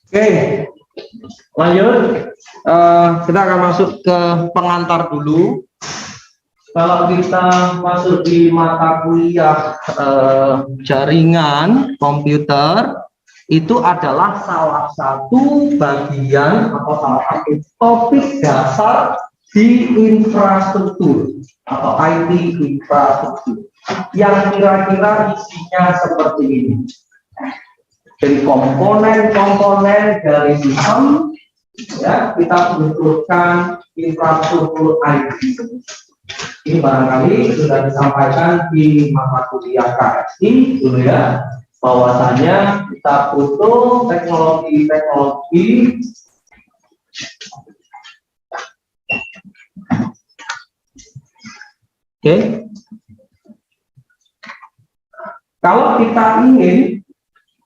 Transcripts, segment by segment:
Oke, lanjut. Kita akan masuk ke pengantar dulu. Kalau kita masuk di mata kuliah jaringan komputer, itu adalah salah satu bagian atau salah satu topik dasar di infrastruktur atau IT infrastruktur yang kira-kira isinya seperti ini. Dari komponen-komponen dari sistem, ya, kita butuhkan infrastruktur IT. Ini barangkali sudah disampaikan di mata kuliah KSI dulu ya, bahwasanya kita butuh teknologi-teknologi kalau kita ingin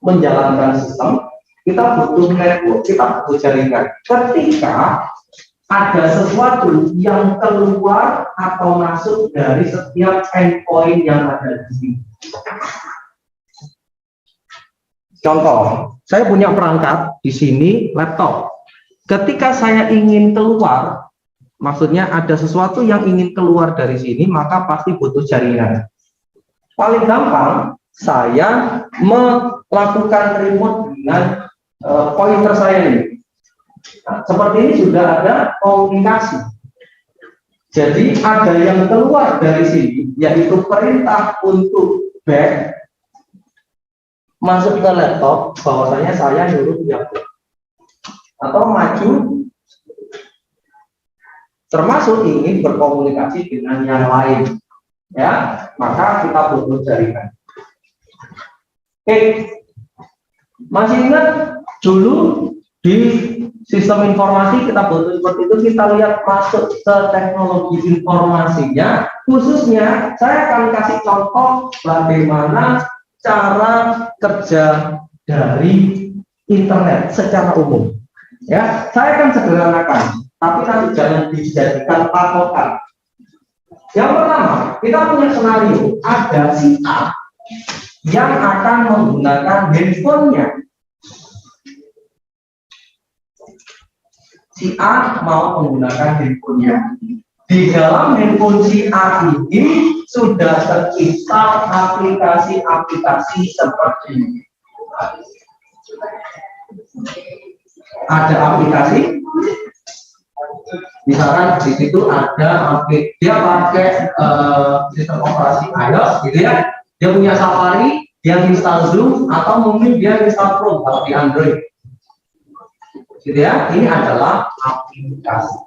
menjalankan sistem, kita butuh network, kita butuh jaringan. Ketika ada sesuatu yang keluar atau masuk dari setiap endpoint yang ada di sini. Contoh, saya punya perangkat di sini laptop. Ketika saya ingin keluar, maksudnya ada sesuatu yang ingin keluar dari sini, maka pasti butuh jaringan. Paling gampang, saya melakukan remote dengan pointer saya ini. Nah, seperti ini sudah ada komunikasi. Jadi ada yang keluar dari sini, yaitu perintah untuk back masuk ke laptop, bahwasanya saya nyuruh dia atau maju, termasuk ingin berkomunikasi dengan yang lain, ya, maka kita butuh jaringan. Oke, masih ingat dulu di sistem informasi kita butuh seperti itu, kita lihat masuk ke teknologi informasinya, khususnya saya akan kasih contoh bagaimana cara kerja dari internet secara umum. Ya, saya akan sederhanakan, tapi nanti jangan dijadikan patokan. Yang pertama, kita punya senario, ada si A yang akan menggunakan handphonenya. Si A mau menggunakan handphonenya. Di dalam handphone si A ini sudah terinstal aplikasi-aplikasi seperti ini. Ada aplikasi, misalkan di situ ada dia pakai sistem operasi iOS, gitu ya. Dia punya Safari, dia install Zoom, atau mungkin dia install Chrome kalau di Android. Gitu ya, ini adalah aplikasi.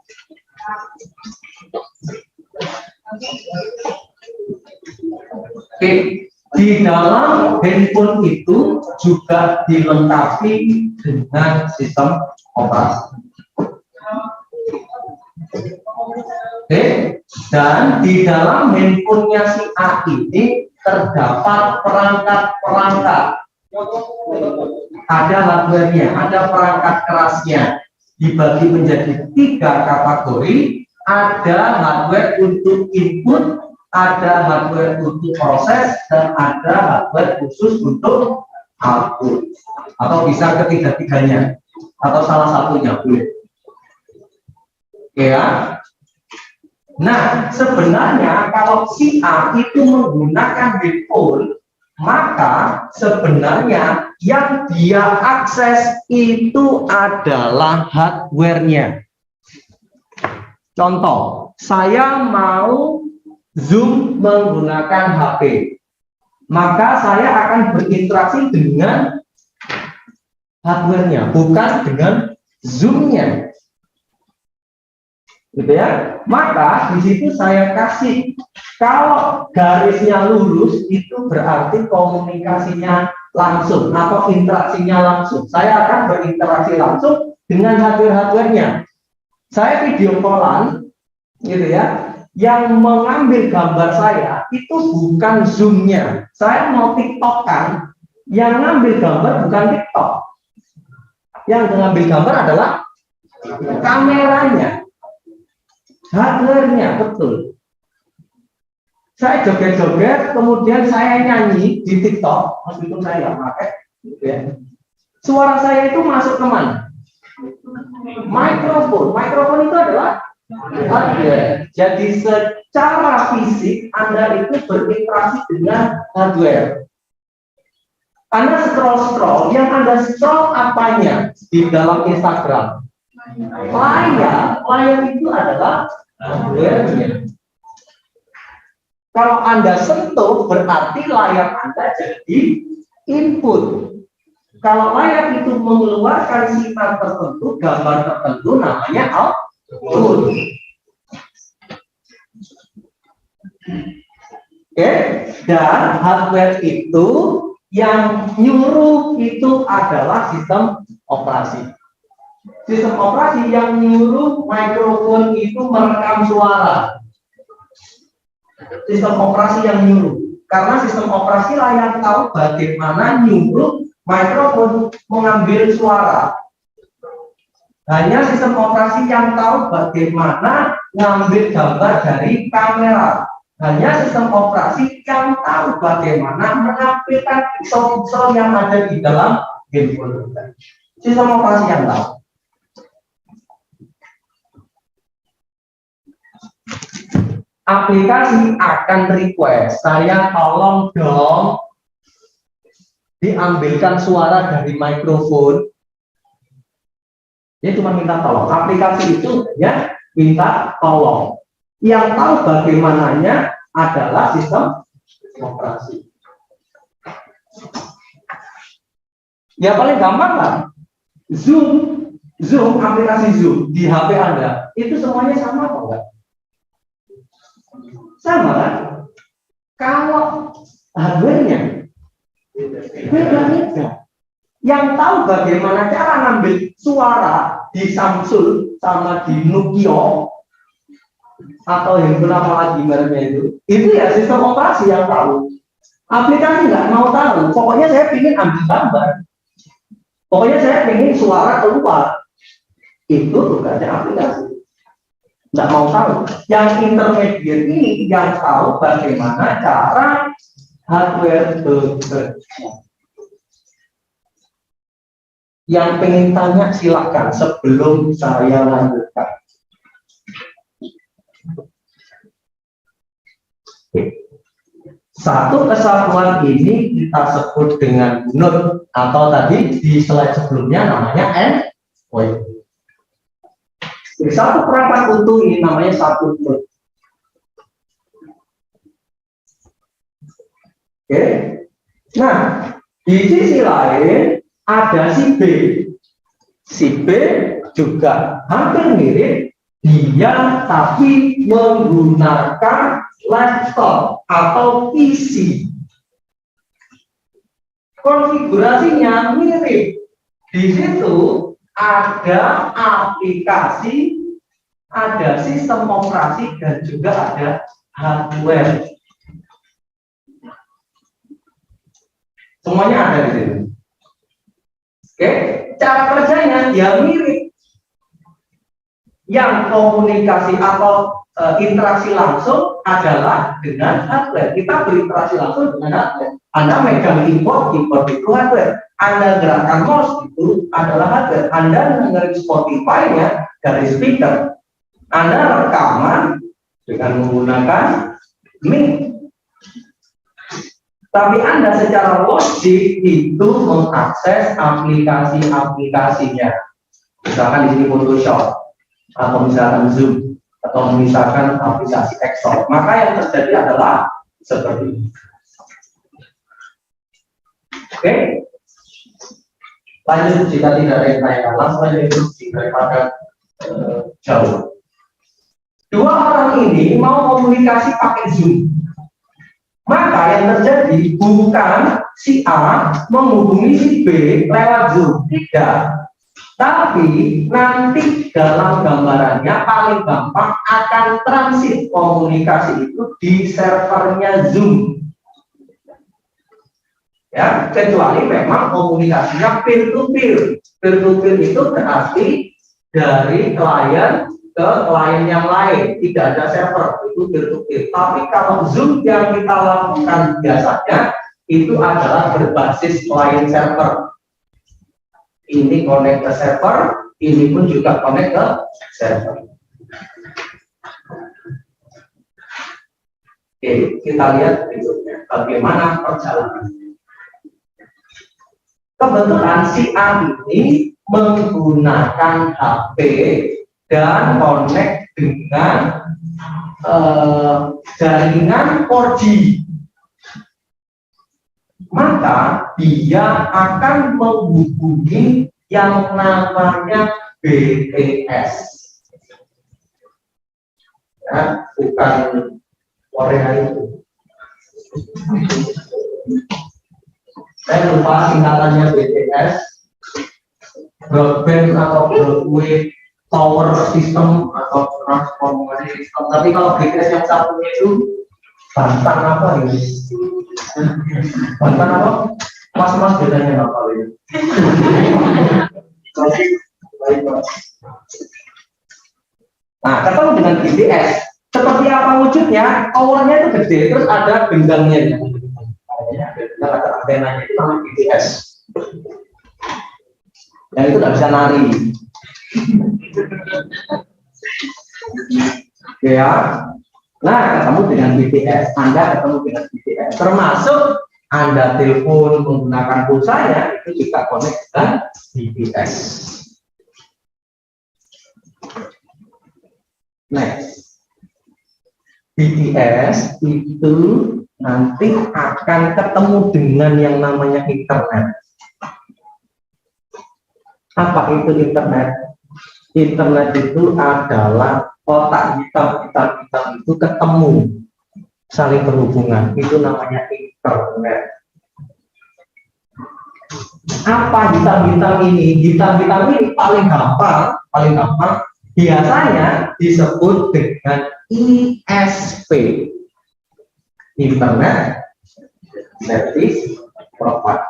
Oke, di dalam handphone itu juga dilengkapi dengan sistem operasi. Oke, dan di dalam handphonenya si A ini terdapat perangkat-perangkat. Ada hardware-nya, ada perangkat kerasnya, dibagi menjadi 3 kategori. Ada hardware untuk input, ada hardware untuk proses, dan ada hardware khusus untuk output. Atau bisa ketiga-tiganya, atau salah satunya boleh. Ya. Nah, sebenarnya kalau si A itu menggunakan handphone, maka sebenarnya yang dia akses itu adalah hardware-nya. Contoh, saya mau Zoom menggunakan HP, maka saya akan berinteraksi dengan hardware-nya, bukan dengan Zoom-nya. Gitu ya. Maka di situ saya kasih, kalau garisnya lurus itu berarti komunikasinya langsung atau interaksinya langsung. Saya akan berinteraksi langsung dengan hardware-hardware-nya. Saya video callan, gitu ya. Yang mengambil gambar saya itu bukan Zoom-nya. Saya mau TikTok kan, yang ngambil gambar bukan TikTok. yang mengambil gambar adalah kameranya, hardware-nya, betul. Saya joget-joget, kemudian saya nyanyi di TikTok, meskipun saya nggak pakai, gitu ya. Suara saya itu masuk ke mana? Mikrofon. Mikrofon itu adalah hardware. Jadi secara fisik Anda itu berinteraksi dengan hardware. Anda scroll, yang Anda scroll apanya di dalam Instagram? Layar itu adalah hardware-nya. Kalau Anda sentuh, berarti layar Anda jadi input. Kalau layar itu mengeluarkan sinar tertentu, gambar tertentu, namanya output. Oke, dan hardware itu yang nyuruh itu adalah sistem operasi. Sistem operasi yang nyuruh mikrofon itu merekam suara. Sistem operasi yang nyuruh, karena sistem operasi lah yang tahu bagaimana nyuruh mikrofon mengambil suara. Hanya sistem operasi yang tahu bagaimana mengambil gambar dari kamera. Hanya sistem operasi yang tahu bagaimana menampilkan pixel-pixel yang ada di dalam handphone. Sistem operasi yang tahu. Aplikasi akan request, saya tolong dong diambilkan suara dari mikrofon. Dia cuma minta tolong. Aplikasi itu ya minta tolong. Yang tahu bagaimananya adalah sistem operasi. Ya paling gampang lah. Zoom, aplikasi Zoom di HP Anda itu semuanya sama apa enggak? Sama kan? Kalau hardware-nya beda-beda. Yang tahu bagaimana cara ngambil suara di Samsung sama di Nokia atau yang apa lagi mereknya itu ya sistem operasi yang tahu. Aplikasi nggak mau tahu. Pokoknya saya ingin ambil gambar. Pokoknya saya ingin suara keluar. Itu tugasnya aplikasi. Nggak mau tahu. Yang intermediate ini yang tahu bagaimana cara hardware bekerja. Yang pengen tanya silakan sebelum saya lanjutkan. Satu kesatuan ini kita sebut dengan node atau tadi di slide sebelumnya namanya endpoint. Satu perangkat utuh ini namanya satu node. Oke. Nah, di sisi lain ada si B. Si B juga hampir mirip, dia tapi menggunakan laptop atau PC. Konfigurasinya mirip. Di situ ada aplikasi, ada sistem operasi, dan juga ada hardware. Semuanya ada di sini. Oke, cara kerjanya dia mirip. Yang komunikasi atau interaksi langsung adalah dengan hardware. Kita berinteraksi langsung dengan hardware. Anda megang import itu hardware. Anda gerakan mouse itu adalah hardware. Anda dengerin Spotify-nya dari speaker. Anda rekaman dengan menggunakan mic. Tapi Anda secara logik itu mengakses aplikasi-aplikasinya. Misalkan di sini Photoshop, atau misalkan Zoom, atau misalkan aplikasi Excel. Maka yang terjadi adalah seperti ini. Oke, lanjut jika tidak ada yang tanya, langsung saja instruksi daripada jauh. Dua orang ini mau komunikasi pakai Zoom. Maka yang terjadi bukan si A menghubungi si B lewat Zoom, tidak. Tapi nanti dalam gambarannya paling gampang akan transit komunikasi itu di servernya Zoom. Ya, kecuali memang komunikasinya peer to peer. Peer to peer itu berarti dari klien ke klien yang lain, tidak ada server, itu peer to peer. Tapi kalau Zoom yang kita lakukan biasanya itu adalah berbasis client server. Ini connect ke server, ini pun juga connect ke server. Oke, kita lihat berikutnya bagaimana perjalanan. Kebetulan si A ini menggunakan HP dan connect dengan jaringan 4G. Maka dia akan menghubungi yang namanya BTS. Ya, bukan Korea itu. Saya lupa singkatannya BTS, broadband atau broadway tower system atau transformasi system. Tapi kalau BTS yang satunya itu Bantan apa ini? Bantan apa? Mas bedanya apa ini? Nah, ketemu dengan BTS. Seperti apa wujudnya? Towernya itu gede, terus ada gendangnya. Ada antenanya itu namanya BTS. Yang itu nggak bisa nari. Ya. Nah, ketemu dengan BTS, Anda ketemu dengan BTS, termasuk Anda telepon menggunakan pulsanya itu juga connect dengan BTS. Next, BTS itu nanti akan ketemu dengan yang namanya internet. Apa itu internet? Internet itu adalah otak hitam itu ketemu, saling berhubungan, itu namanya internet. Apa hitam-hitam ini? Hitam-hitam ini paling gampang biasanya disebut dengan ISP, Internet Service Provider.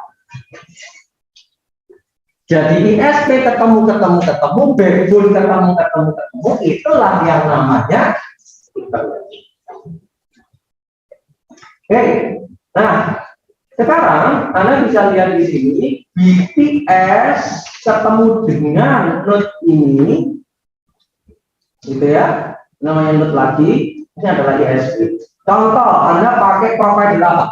Jadi ISP ketemu, backbone ketemu, itulah yang namanya internet. Oke, nah sekarang Anda bisa lihat di sini BTS ketemu dengan node ini, gitu ya, namanya node lagi, ini adalah ISP. Contoh, Anda pakai provider apa?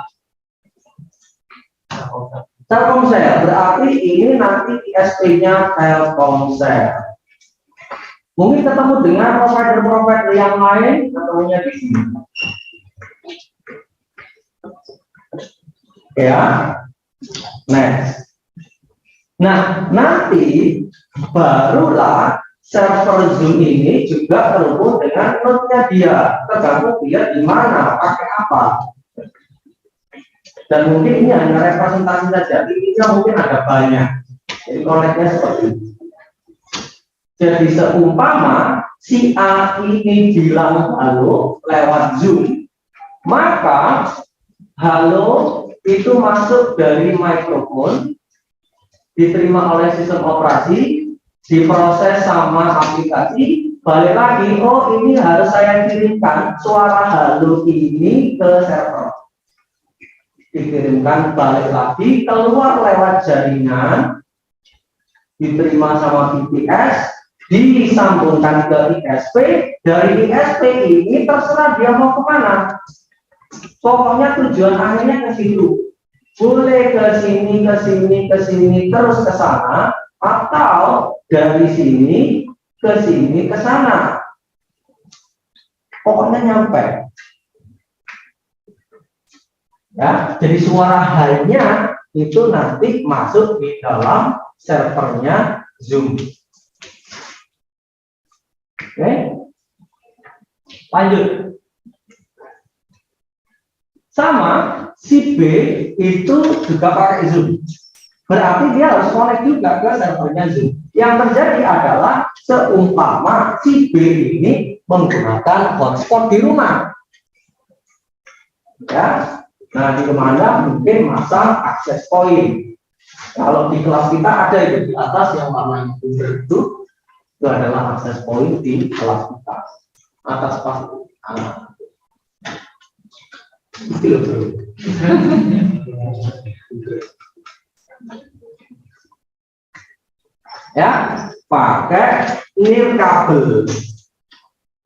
Telkomsel, berarti ini nanti ISP-nya Telkomsel. Mungkin ketemu dengan provider-provider yang lain, ketemunya di sini. Ya, next. Nah, nanti barulah server Zoom ini juga terhubung dengan node-nya dia, tergantung dia di mana, pakai apa. Dan mungkin ini hanya representasi saja, intinya mungkin ada banyak. Jadi connect-nya seperti ini. Jadi seumpama si A ini bilang halo lewat Zoom, maka halo itu masuk dari mikrofon, diterima oleh sistem operasi, diproses sama aplikasi, balik lagi, oh ini harus saya kirimkan suara halo ini ke server. Dikirimkan balik lagi, keluar lewat jaringan, diterima sama BTS, disambungkan ke ISP. Dari ISP ini terserah dia mau kemana, pokoknya tujuan akhirnya ke situ. Boleh ke sini, terus ke sana, atau dari sini, ke sana. Pokoknya nyampe. Ya, jadi suara hanya itu nanti masuk di dalam servernya Zoom. Oke, lanjut. Sama si B itu juga pakai Zoom. Berarti dia harus connect juga ke servernya Zoom. Yang terjadi adalah seumpama si B ini menggunakan hotspot di rumah. Ya. Nah, di Anda mungkin masang akses point. Kalau di kelas kita ada itu di atas yang warnanya putih itu adalah akses point di kelas kita. Atas pas. Ya, pakai nirkabel.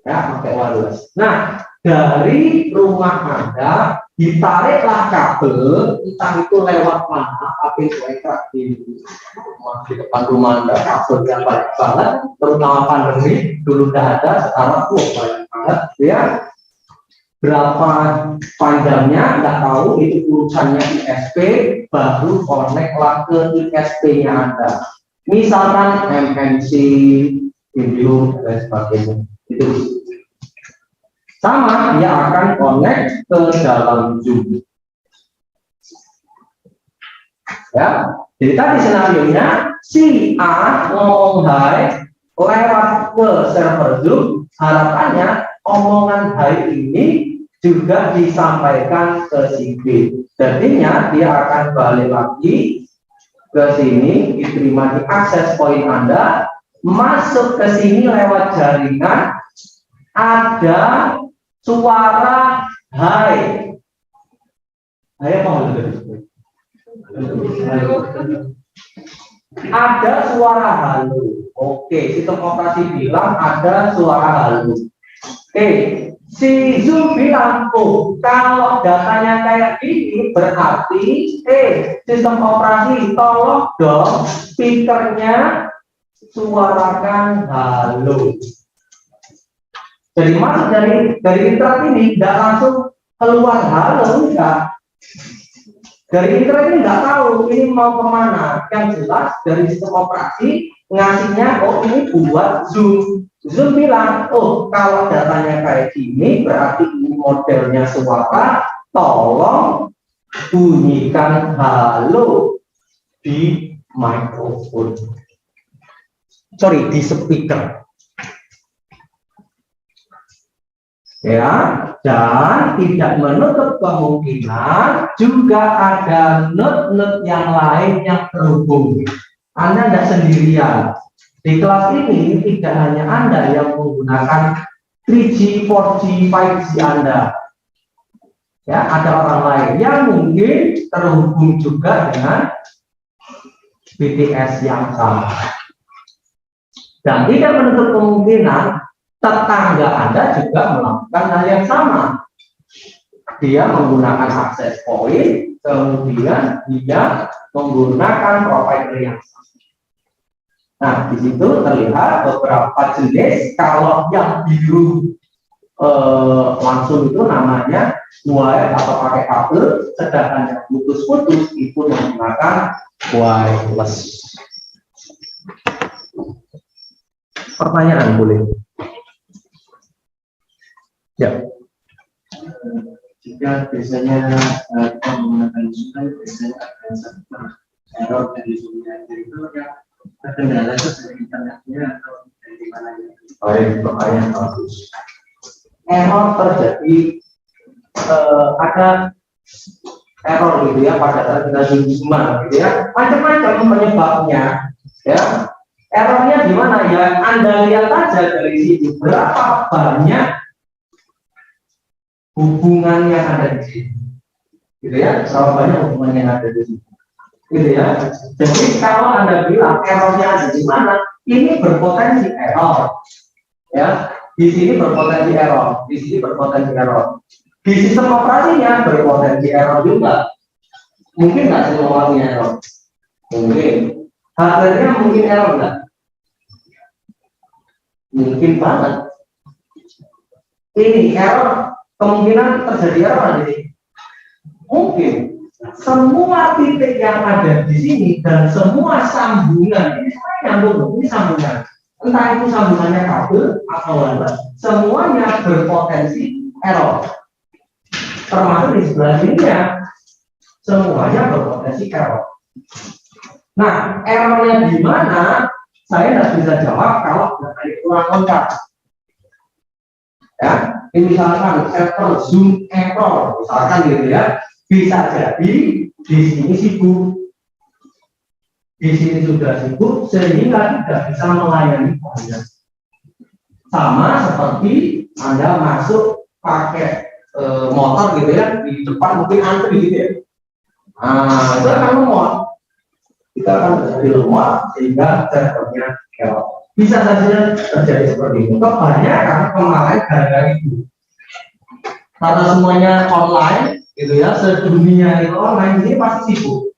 Ya, pakai wireless. Nah, dari rumah Anda ditariklah kabel, entah itu lewat mana, tapi lewat di depan rumah Anda, kabelnya banyak banget, terutama pandemi, dulu udah ada, sekarang banyak banget, ya. Berapa panjangnya, nggak tahu, itu urusannya ISP, baru connect lah ke ISP-nya Anda. Misalkan MNC, video, dan sebagainya. Itu sama, dia akan connect ke dalam Zoom. Ya, jadi tadi senarionya si A ngomong hai lewat ke server Zoom, harapannya omongan hai ini juga disampaikan ke si B. Jadinya dia akan balik lagi ke sini, diterima di akses point Anda, masuk ke sini lewat jaringan, ada suara hai. Hai apa? Ada suara halo. Oke, sistem operasi bilang ada suara halo. Oke, si Zoom bilang, oh, kalau datanya kayak gini berarti, sistem operasi tolong dong speakernya suarakan halo. Jadi masuk dari internet ini tidak langsung keluar halo, enggak. Dari internet ini nggak tahu ini mau kemana. Yang jelas dari sistem operasi ngasihnya, oh ini buat Zoom. Zoom bilang, oh kalau datanya kayak gini berarti ini modelnya suara, tolong bunyikan halo di mikrofon. Sorry, di speaker. Ya, dan tidak menutup kemungkinan juga ada node-node yang lain yang terhubung. Anda tidak sendirian. Di kelas ini tidak hanya Anda yang menggunakan 3G, 4G, 5G Anda. Ya, ada orang lain yang mungkin terhubung juga dengan BTS yang sama. Dan tidak menutup kemungkinan tetangga Anda juga melakukan hal yang sama. Dia menggunakan akses point, kemudian dia menggunakan provider yang sama. Nah, di situ terlihat beberapa jenis. Kalau yang biru langsung itu namanya wire atau pakai kabel, sedangkan yang putus-putus itu menggunakan wireless. Pertanyaan boleh? Ya. Jika biasanya kita menggunakan Zoom, biasanya ada server error dari Zoom-nya itu yang terkendala itu dari internetnya atau dari mana ya? Baik, pertanyaan bagus. Error terjadi ada error gitu ya pada saat kita Zoom-an gitu ya. Macam-macam penyebabnya ya. Errornya di mana ya? Anda lihat aja dari sini berapa banyak hubungan yang ada di sini, gitu ya. Berapa banyak hubungan yang ada di sini, gitu ya. Jadi kalau Anda bilang errornya ada di mana, ini berpotensi error, ya. Di sini berpotensi error, di sini berpotensi error. Di sistem operasinya berpotensi error juga. Mungkin nggak semuanya error, mungkin. Hardware-nya mungkin error nggak? Mungkin banget. Ini error, kemungkinan terjadi error di sini. Mungkin. Semua titik yang ada di sini dan semua sambungan ini semuanya nyambung, ini sambungan. Entah itu sambungannya kabel atau wireless, semuanya berpotensi error. Termasuk di sebelah sininya, semuanya berpotensi error. Nah, errornya di mana? Saya tidak bisa jawab kalau datanya kurang lengkap. Ya, ini misalkan server Zoom error, misalkan gitu ya. Bisa jadi di sini sibuk, di sini sudah sibuk sehingga tidak bisa melayani Anda. Sama seperti Anda masuk pakai motor gitu ya, di depan mungkin antri gitu ya. Nah, itu akan lemot. Kita akan terjadi lemot sehingga servernya keok. Bisa saja terjadi seperti itu. Kebanyakan kemarin gara-gara itu. Karena semuanya online, gitu ya, sedunia itu online, ini pasti sibuk.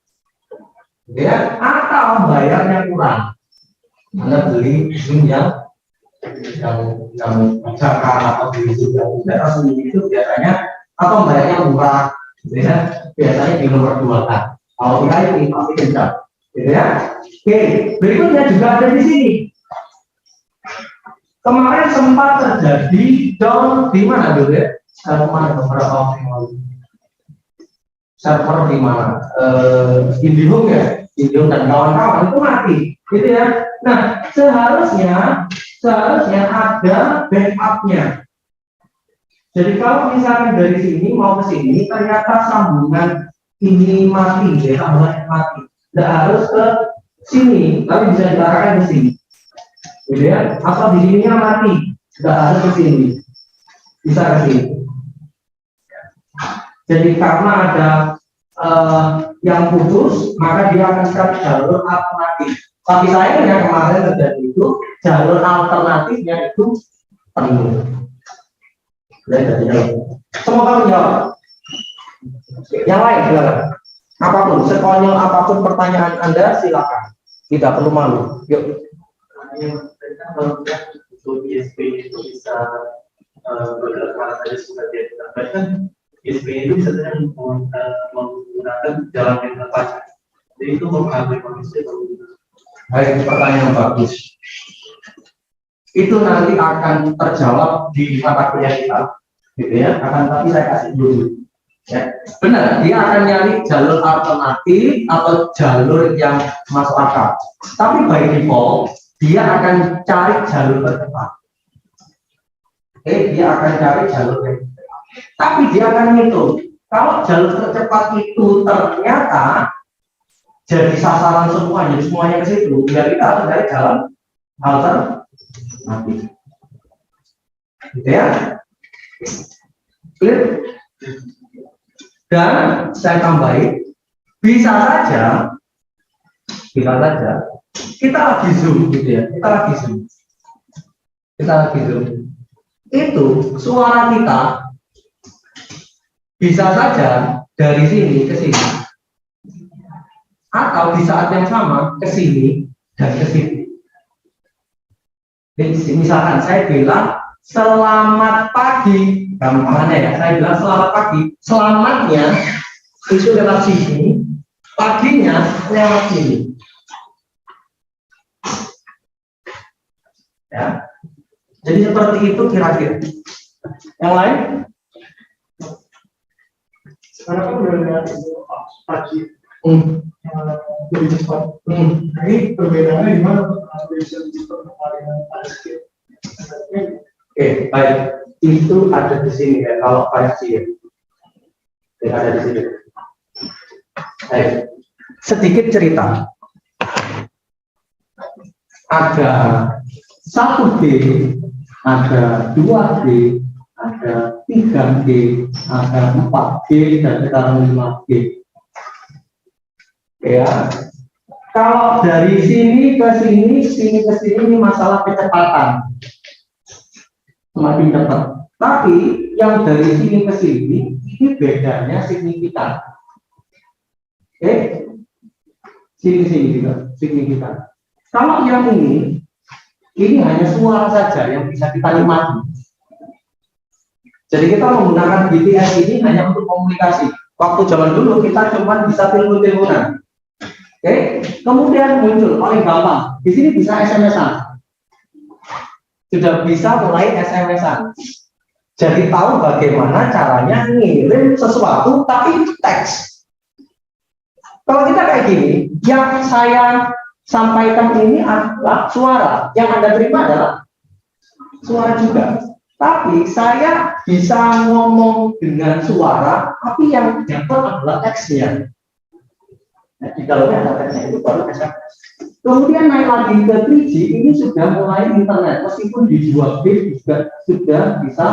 Gitu ya, atau bayarnya kurang. Anda beli yang bacakan atau beli juga tidak resmi itu biasanya atau bayarnya murah, gitu ya, biasanya di nomor 2 kan. Kalau kita ini pasti kencang, gitu ya. Oke, berikutnya juga ada di sini. Kemarin sempat terjadi down di mana dulu ya? Kemarin beberapa waktu yang lalu. Server di mana? Indihome ya, Indihome dan kawan-kawan itu mati, gitu ya. Nah, seharusnya ada backupnya. Jadi kalau misalnya dari sini mau ke sini, ternyata sambungan ini mati, ya, sambungan mati. Tidak harus ke sini, tapi bisa diarahkan ke sini. Gitu ya, atau di sininya mati, tidak harus ke sini, bisa ke sini. Jadi karena ada yang putus, maka dia akan cari jalur alternatif. Tapi sayangnya kemarin terjadi itu jalur alternatifnya itu penuh. Semoga menjawab. Yang lain silakan. Apapun, sekonyol apapun pertanyaan Anda silakan. Tidak perlu malu. Yuk. Untuk ISP itu bisa bergerak tadi sudah disampaikan. ISP itu bisa menggunakan jalan yang terpadu. Jadi itu mempengaruhi kondisi pengguna. Baik, pertanyaan bagus. Itu nanti akan terjawab di mata kuliah kita, gitu ya. Akan tapi saya kasih dulu. Ya, benar, dia akan nyari jalur alternatif atau jalur yang masuk akal. Tapi by default dia akan cari jalur tercepat. Oke, dia akan cari jalur tercepat. Tapi dia akan ngitung. Kalau jalur tercepat itu ternyata jadi sasaran semua, jadi semuanya ke situ, ya kita harus cari jalan alternatif. Gitu ya. Clear? Dan saya tambahin, bisa saja kita lagi zoom gitu ya, kita lagi zoom, itu suara kita bisa saja dari sini ke sini, atau di saat yang sama ke sini dan ke sini. Misalkan saya bilang selamat pagi, gampangannya ya, saya bilang selamat pagi, selamatnya itu lewat sini, paginya lewat sini. Ya, jadi seperti itu kira-kira. Yang lain? Sekarang kan udah ada pagi lebih cepat. Ini perbedaannya di mana? Bisa dengan Oke, baik. Itu ada di sini ya. Kalau 5G ya, ada di sini. Baik. Sedikit cerita. Ada 1G, ada 2G, ada 3G, ada 4G, dan sekarang 5G. Ya, kalau dari sini ke sini, sini ke sini ini masalah kecepatan, semakin cepat. Tapi yang dari sini ke sini ini bedanya signifikan. Oke, sini juga signifikan. Kalau yang ini hanya suara saja yang bisa kita nikmati. Jadi kita menggunakan BTS ini hanya untuk komunikasi. Waktu zaman dulu kita cuma bisa telepon-teleponan. Oke, kemudian muncul paling gampang. Di sini bisa SMS-an. Sudah bisa mulai SMS-an. Jadi tahu bagaimana caranya ngirim sesuatu tapi teks. Kalau kita kayak gini, yang saya sampaikan ini adalah suara, yang Anda terima adalah suara juga. Tapi saya bisa ngomong dengan suara, tapi yang dapat adalah teksnya. Nah, di dalamnya ada teksnya, itu baru SMS. Kemudian naik lagi ke 3G, ini sudah mulai internet. Meskipun di 2G juga sudah bisa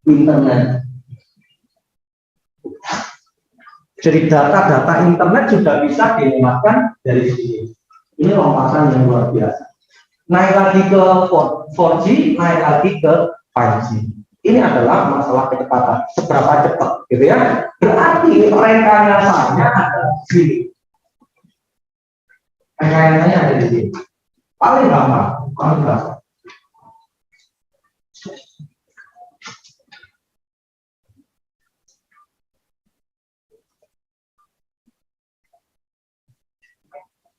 internet. Jadi data-data internet sudah bisa dilewatkan dari sini. Ini lompatan yang luar biasa. Naik lagi ke 4G, naik lagi ke 5G. Ini adalah masalah kecepatan. Seberapa cepat, gitu ya? Berarti rekayasanya ada di sini. Rekayasanya ada di sini. Paling gampang, paling gampang.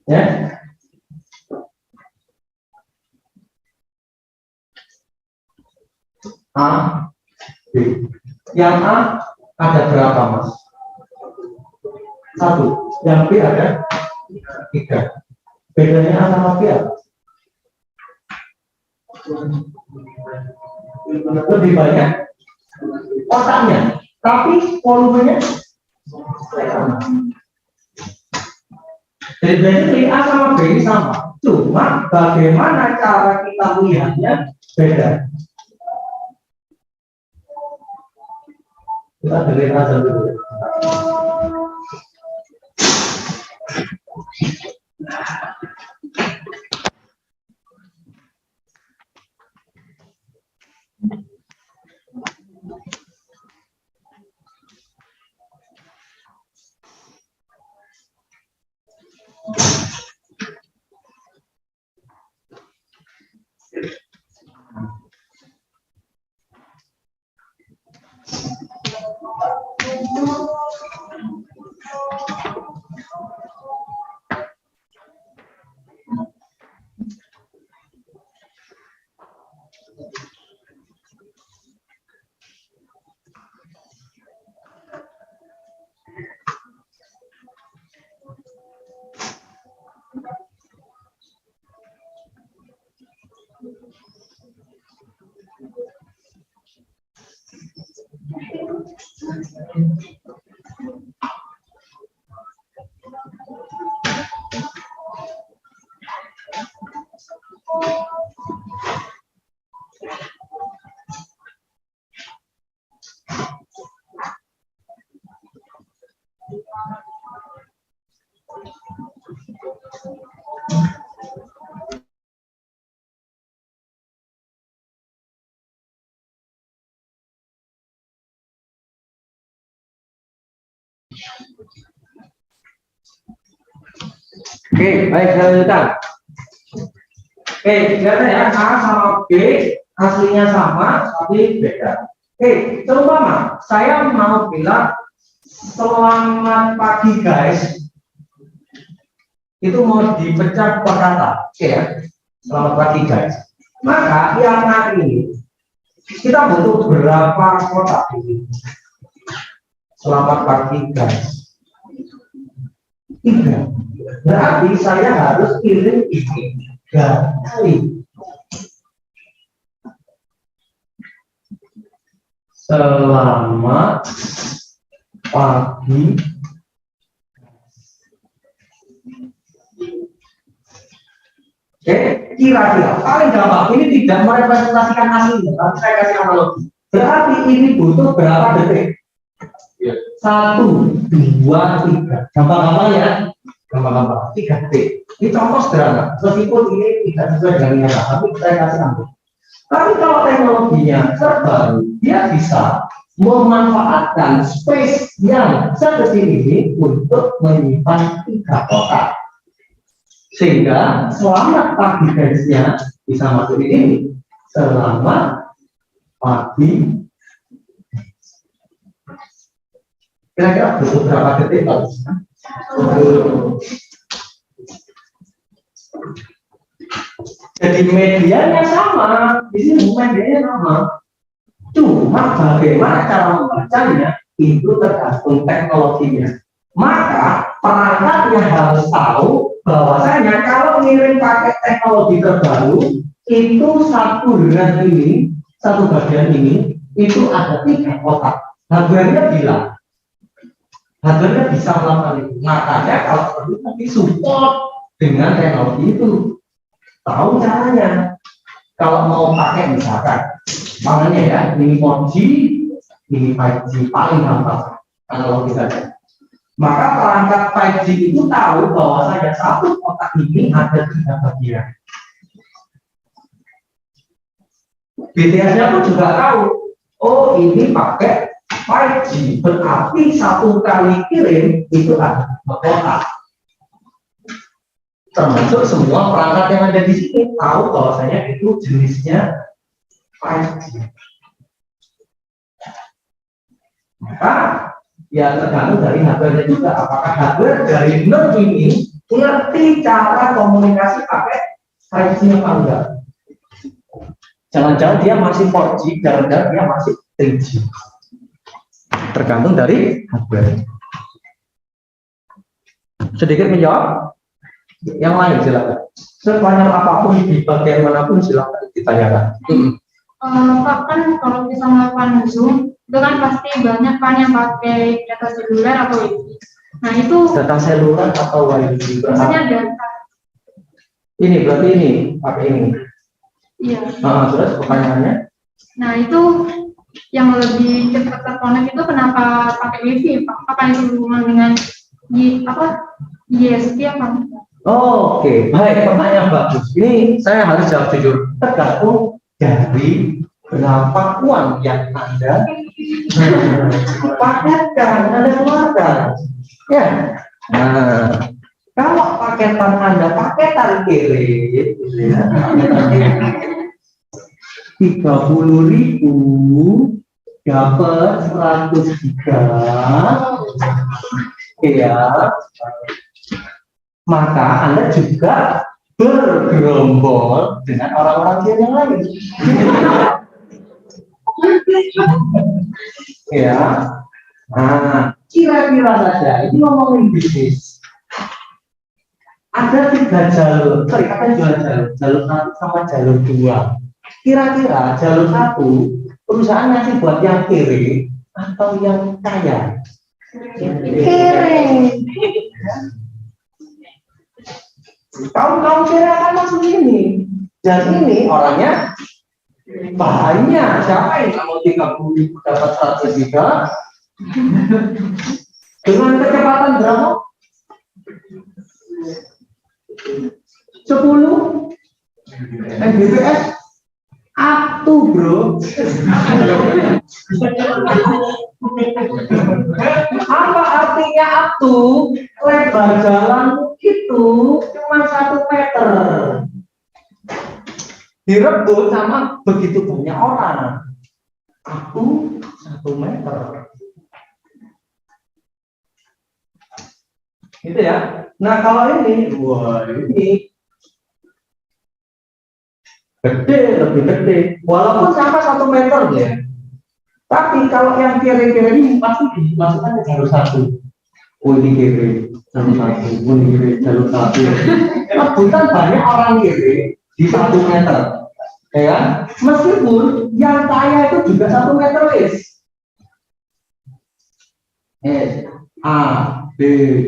Ya. A, B. Yang A ada berapa, Mas? 1. Yang B ada 3. Bedanya A sama B apa? Lebih banyak otaknya, tapi volumenya sama. Jadi berarti A sama B ini sama, cuma bagaimana cara kita melihatnya beda. Kita delete aja dulu. Oke, baik, saya lanjutkan. Oke, lihat ya, A sama B aslinya sama, tapi beda. Oke, terutama saya mau bilang selamat pagi guys. Itu mau dipecah per kata, oke ya. Selamat pagi guys. Maka yang ini kita butuh berapa kotak ini? Selamat pagi guys. 3. Berarti saya harus kirim ini 3 kali. Selamat pagi. Oke, kira-kira paling gampang. Ini tidak merepresentasikan aslinya, tapi saya kasih analogi. Berarti ini butuh berapa detik? 1, 2, 3. Gampang-gampang ya. Gampang-gampang. 3 detik. Ini contoh sederhana. Meskipun ini tidak sesuai dengan nyata, tapi saya kasih analogi. Tapi kalau teknologinya terbaru, dia bisa memanfaatkan space yang sekecil ini untuk menyimpan 3 kotak. Sehingga selamat pagi guys-nya bisa masuk di ini. Selamat pagi. Kira-kira butuh berapa detik Pak? Jadi medianya sama, di sini medianya sama. Cuma bagaimana cara membacanya itu tergantung teknologinya. Maka perangkatnya harus tahu bahwasanya kalau ngirim pakai teknologi terbaru itu satu dengan ini satu bagian ini itu ada 3 kotak. Hardware-nya bilang, hardware-nya bisa melakukan itu. Makanya kalau perlu nanti support dengan teknologi itu. Tahu caranya. Kalau mau pakai misalkan, makanya ya, ini 4G, ini 5G, paling gampang analogi saja. Maka perangkat 5G itu tahu bahwa saya satu kotak ini ada 3 bagian. BTS-nya pun juga tahu, oh ini pakai 5G, berarti satu kali kirim itu ada 2 kotak. Termasuk semua perangkat yang ada di sini tahu bahwasanya itu jenisnya 5G. Maka ya tergantung dari hardware juga. Apakah hardware dari nerd ini ngerti cara komunikasi pakai 5G apa enggak? Jangan-jangan dia masih 4G, jangan-jangan dia masih 3G. Tergantung dari hardware. Sedikit menjawab. Yang lain silakan. Sebanyak apapun di bagian manapun silakan ditanyakan. Pak, kan kalau kita melakukan Zoom itu kan pasti banyak kan yang pakai data seluler atau WiFi. Nah itu Data seluler atau WiFi? maksudnya data. Ini berarti ini pakai ini. Iya. Terus pertanyaannya? Nah itu yang lebih cepat terkonek itu kenapa pakai WiFi, Pak? Apa itu hubungan dengan ISP apa? Oke, baik, pertanyaan bagus. Ini saya harus jawab jujur. Tergantung dari berapa uang yang Anda paketkan, Anda keluarkan. Ya. Nah, kalau paketan Anda paketan kiri, ya, 30.000 dapat 100 giga, ya. Maka Anda juga bergerombol dengan orang-orang yang lain. Ya, nah kira-kira saja ini ngomongin bisnis. Ada 3 jalur, ada 2 jalur, jalur 1 sama jalur 2. Kira-kira jalur 1 perusahaan ngasih buat yang kiri atau yang kaya? Kiri. Kaum kiri akan masuk ini. Dan ini orangnya banyak. Siapa yang mau 30.000 dapat 100 giga? Dengan kecepatan berapa? 10 Mbps up to bro. Apa artinya up to? Lebar jalan itu cuma 1 meter. Direbut sama begitu banyak orang. Up to 1 meter. Gitu ya. Nah kalau ini, wah ini gede, lebih gede. Walaupun sampai 1 meter ya. Tapi kalau yang kiri-kiri ini pasti dimasukkan ke jalur 1. Oh ini kiri, jalur 1. Oh ini kiri, jalur 1. Rebutan banyak orang kiri di 1 meter. Ya, meskipun yang kaya itu juga 1 meter wis. A, B,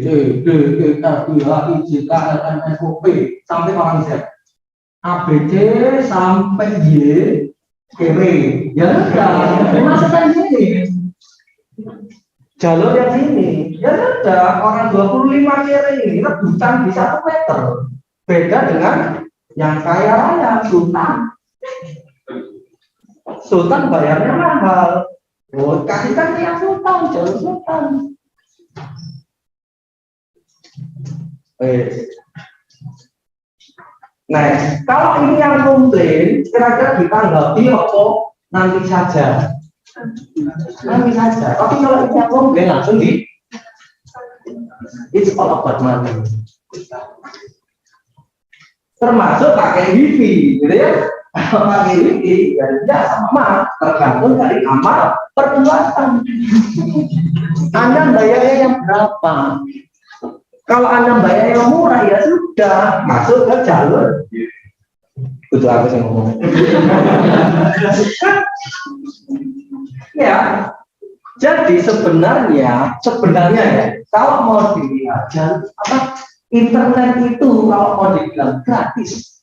C, D, E, F, G, H, I, J, K, L, M, N, O, P sampai orang Z. A, B, C sampai Y, kiri. Ya udah, masukkan sini. Jalur yang sini. Ya udah, orang 25 kiri rebutan di 1 meter. Beda dengan yang kaya raya, Sultan. Sultan bayarnya mahal. Oh, kasihkan yang Sultan, jalur Sultan. Nah, kalau ini yang komplain, kira-kira ditanggapi apa nanti saja. Nanti saja. Tapi kalau ini yang komplain langsung di it's all about money. Termasuk pakai wifi, gitu ya. Pakai wifi, ya sama, tergantung dari amal perbuatan. Anda bayarnya yang berapa? Kalau Anda bayar yang murah ya sudah masuk ke jalur Itu aku yang ngomong. Ya, jadi sebenarnya ya, kalau mau dilihat, internet itu kalau mau dibilang gratis,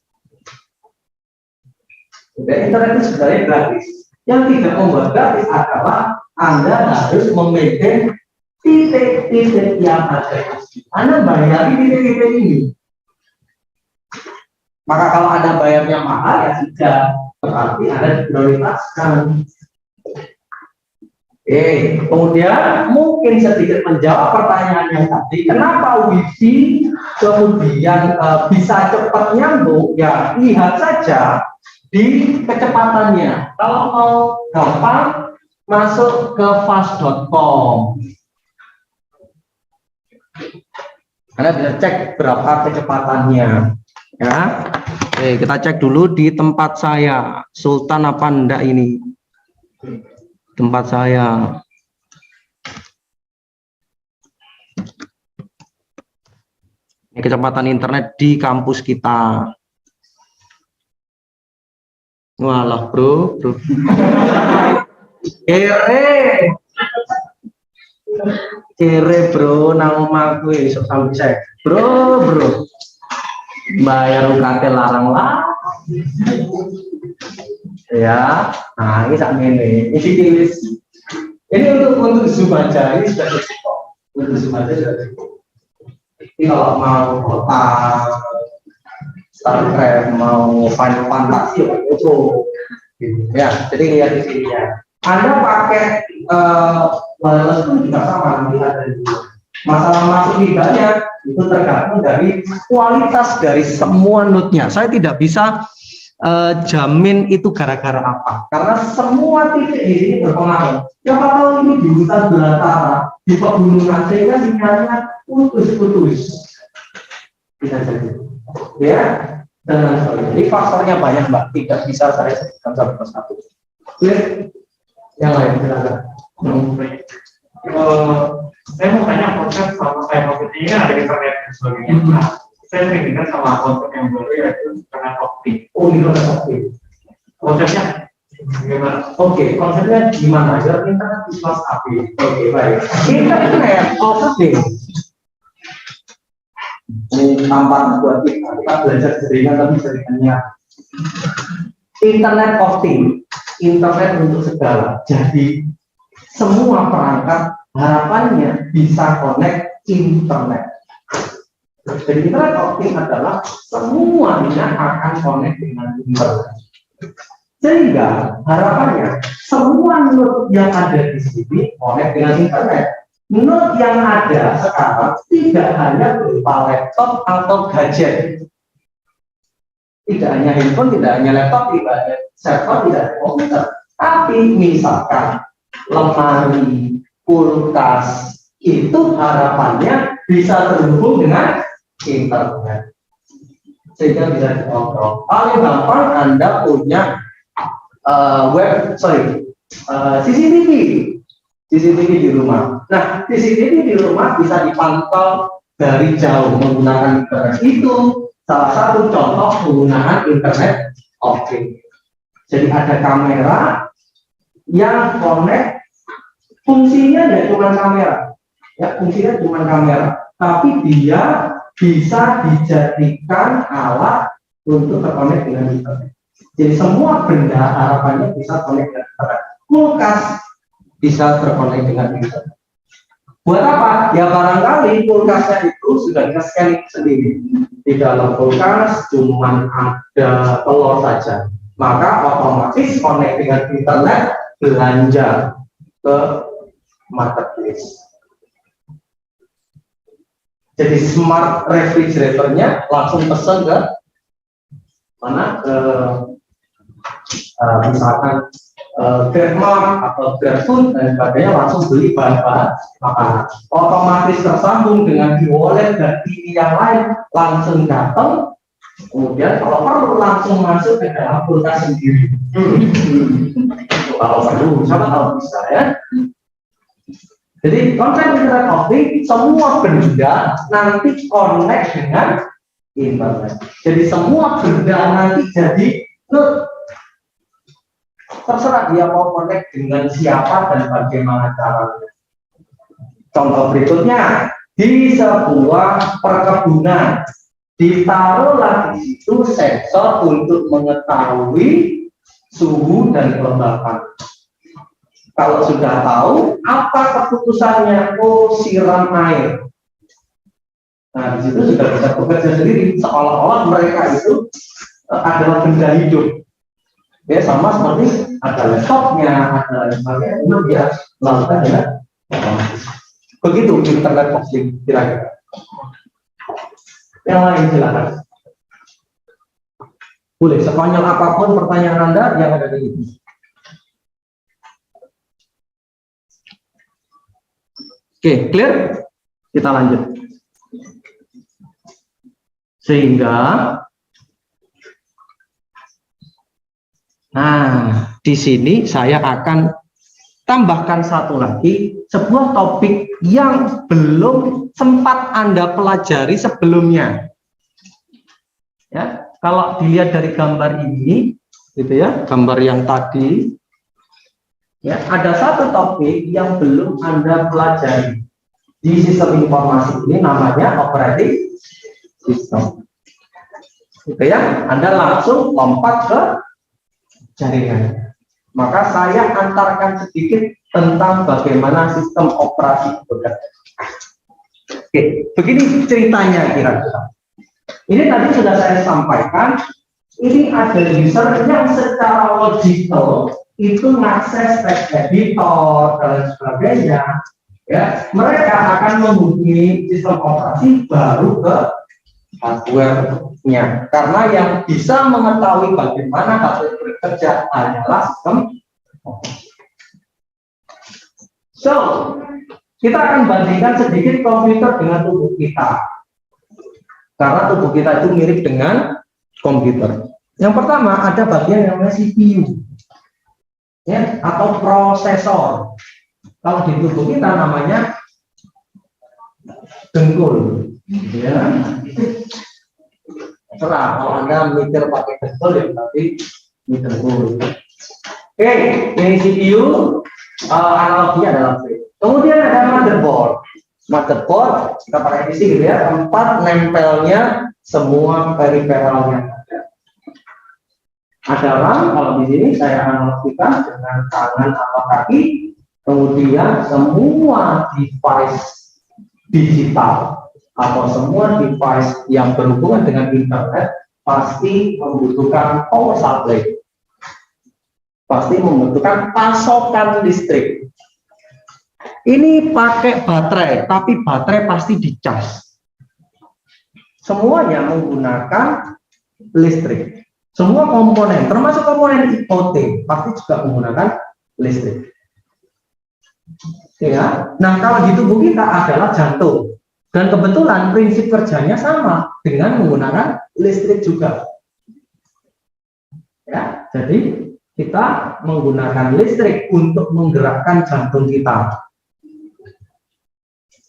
internet itu sebenarnya gratis. Yang tidak membuat gratis adalah Anda harus memaintain titik-titik yang ada. Anda bayar titik-titik ini. Maka kalau Anda bayarnya mahal ya sudah, berarti Anda diprioritaskan. Kemudian mungkin sedikit menjawab pertanyaan yang tadi, kenapa Wi-Fi kemudian bisa cepat nyambung? Ya lihat saja di kecepatannya. Kalau mau gampang, masuk ke fast.com. Anda bisa cek berapa kecepatannya. Ya, kita cek dulu di tempat saya, Sultan apa enggak ini? Tempat saya. Ini kecepatan internet di kampus kita. Walah bro. Kere bro, nang omahku esuk sampai saya. Bro. Bayar UKT larang lah. Ya, nah ini saat ini untuk Zoom aja, ini sudah cukup. Untuk Zoom aja sudah cukup. Ini kalau mau kota StarCraft, mau Final Fantasy, itu ya. Jadi lihat di sini ya. Anda pakai wireless pun juga sama, nanti ada di masalah masuk giganya itu tergantung dari kualitas dari semua node-nya. Saya tidak bisa jamin itu gara-gara apa, karena semua titik di sini berpengaruh. Siapa tahu ini di hutan belantara, di pegunungan, sehingga sinyalnya putus-putus. Bisa jadi, ya. Dan sebagainya. Jadi faktornya banyak mbak, tidak bisa saya sebutkan satu persatu. Clear? Yang lain silakan. Saya mau tanya konsep sama saya ini ada internet dan sebagainya. Nah, saya sering dengar sama konsep yang baru yaitu internet optik. Oh, internet optik. Konsepnya gimana? Oke, konsepnya gimana? Agar internet bisa stabil. Oke, baik. Internet optik. Ini tampak buat kita belajar jaringan tapi jaringannya. Internet optik, internet untuk segala. Jadi semua perangkat harapannya bisa connect internet. Jadi internet optik adalah semuanya akan connect dengan internet. Sehingga harapannya semua node yang ada di sini connect dengan internet. Node yang ada sekarang tidak hanya berupa laptop atau gadget. Tidak hanya handphone, tidak hanya laptop, tidak hanya server, tidak hanya komputer. Tapi misalkan lemari, kulkas, itu harapannya bisa terhubung dengan internet. Sehingga bisa dikontrol. Paling gampang Anda punya CCTV di rumah. Nah, CCTV di rumah bisa dipantau dari jauh menggunakan internet. Itu salah satu contoh penggunaan internet optik. Jadi ada kamera yang connect, fungsinya tidak cuma kamera, ya fungsinya cuma kamera, tapi dia bisa dijadikan alat untuk terkonek dengan internet. Jadi semua benda harapannya bisa connect dengan internet. Kulkas bisa terkonek dengan internet. Buat apa? Ya barangkali kulkasnya itu sudah kita scan sendiri. Di dalam kulkas cuma ada telur saja. Maka otomatis connect dengan internet, belanja ke marketplace. Jadi smart refrigeratornya langsung pesan ke mana? Ke misalkan Grabmart atau GrabFood dan sebagainya, langsung beli bahan-bahan makanan. Otomatis tersambung dengan e-wallet dan TV yang lain, langsung datang. Kemudian kalau perlu langsung masuk ke dalam kulkas sendiri. Kalau perlu, siapa tahu bisa ya. Jadi konsep internet optik semua benda nanti connect dengan internet. Jadi semua benda nanti jadi terserah dia mau connect dengan siapa dan bagaimana caranya. Contoh berikutnya, di sebuah perkebunan ditaruhlah di situ sensor untuk mengetahui suhu dan kelembapan. Kalau sudah tahu, apa keputusannya? Oh, siram air. Nah, di situ sudah bisa bekerja sendiri, seolah-olah mereka itu adalah benda hidup. Ya, sama seperti ada laptopnya, ada lain sebagainya, itu dia melakukan ya. Begitu internet of things kira-kira. Yang lain silakan. Boleh sekonyol apapun pertanyaan Anda yang ada di sini. Oke, clear? Kita lanjut. Sehingga di sini saya akan tambahkan satu lagi, sebuah topik yang belum sempat Anda pelajari sebelumnya. Ya, kalau dilihat dari gambar ini, gitu ya, gambar yang tadi, ya, ada satu topik yang belum Anda pelajari di sistem informasi ini, namanya operating system. Gitu ya, Anda langsung lompat ke jaringan. Maka saya antarkan sedikit tentang bagaimana sistem operasi bekerja. Oke, begini ceritanya kira-kira. Ini tadi sudah saya sampaikan, ini ada user yang secara logikal itu mengakses text editor dan sebagainya. Ya, mereka akan menghubungi sistem operasi baru ke hardware-nya, karena yang bisa mengetahui bagaimana hardware bekerja hanyalah sistem. So, kita akan bandingkan sedikit komputer dengan tubuh kita, karena tubuh kita itu mirip dengan komputer. Yang pertama ada bagian yang namanya CPU, ya, atau prosesor. Kalau di tubuh kita namanya dengkul, ya. Terserah kalau Anda mikir pakai dengkul ya berarti ini dengkul. Oke, ini CPU, analoginya adalah V. Kemudian ada motherboard. Motherboard kita pakai PC gitu ya, tempat nempelnya semua peripheral yang ada. Ada RAM, kalau di sini saya analogikan dengan tangan atau kaki. Kemudian semua device digital atau semua device yang berhubungan dengan internet pasti membutuhkan power supply, pasti membutuhkan pasokan listrik. Ini pakai baterai, tapi baterai pasti dicas. Semuanya menggunakan listrik. Semua komponen, termasuk komponen IoT, pasti juga menggunakan listrik. Ya, nah kalau di tubuh kita adalah jantung, dan kebetulan prinsip kerjanya sama dengan menggunakan listrik juga. Ya, jadi kita menggunakan listrik untuk menggerakkan jantung kita.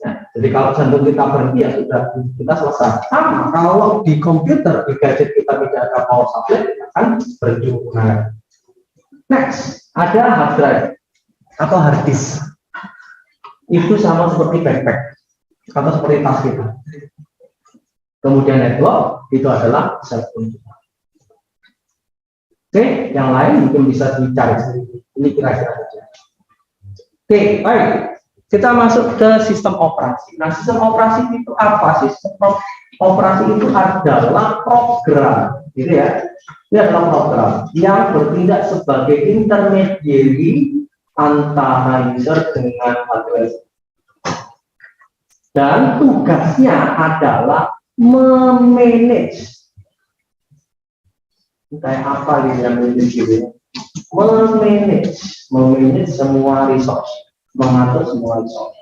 Ya, jadi kalau jantung kita berhenti ya sudah, kita selesai. Sama kalau di komputer, di gadget kita tidak ada power supply, kita akan berhenti menggunakan. Next, ada hard drive atau hard disk. Itu sama seperti backpack atau seperti tas kita. Kemudian network itu adalah cellphone kita. Oke, yang lain mungkin bisa dicari sendiri. Ini kira-kira saja. Oke, baik. Kita masuk ke sistem operasi. Nah, sistem operasi itu apa? Sistem operasi itu adalah program, gitu ya. Ini adalah program yang bertindak sebagai intermediary antara user dengan hardware. Dan tugasnya adalah memanage. Kayak apa ini yang memanage? Memanage semua resource, mengatur semua resource.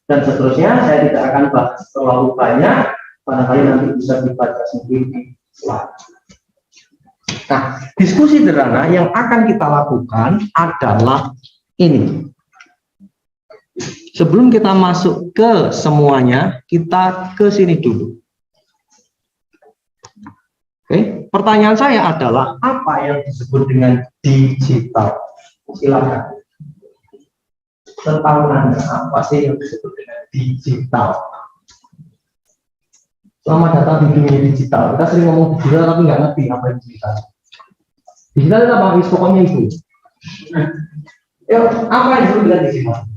Dan seterusnya saya tidak akan bahas terlalu banyak, barangkali nanti bisa dibaca sendiri di slide. Nah, diskusi sederhana yang akan kita lakukan adalah ini. Sebelum kita masuk ke semuanya, kita ke sini dulu. Oke, pertanyaan saya adalah apa yang disebut dengan digital? Silakan. Tentang Anda, apa sih yang disebut dengan digital? Selamat datang di dunia digital. Kita sering ngomong digital tapi nggak ngerti apa yang digital. Digital itu apa? Pokoknya itu. Ya, apa yang disebut dengan digital?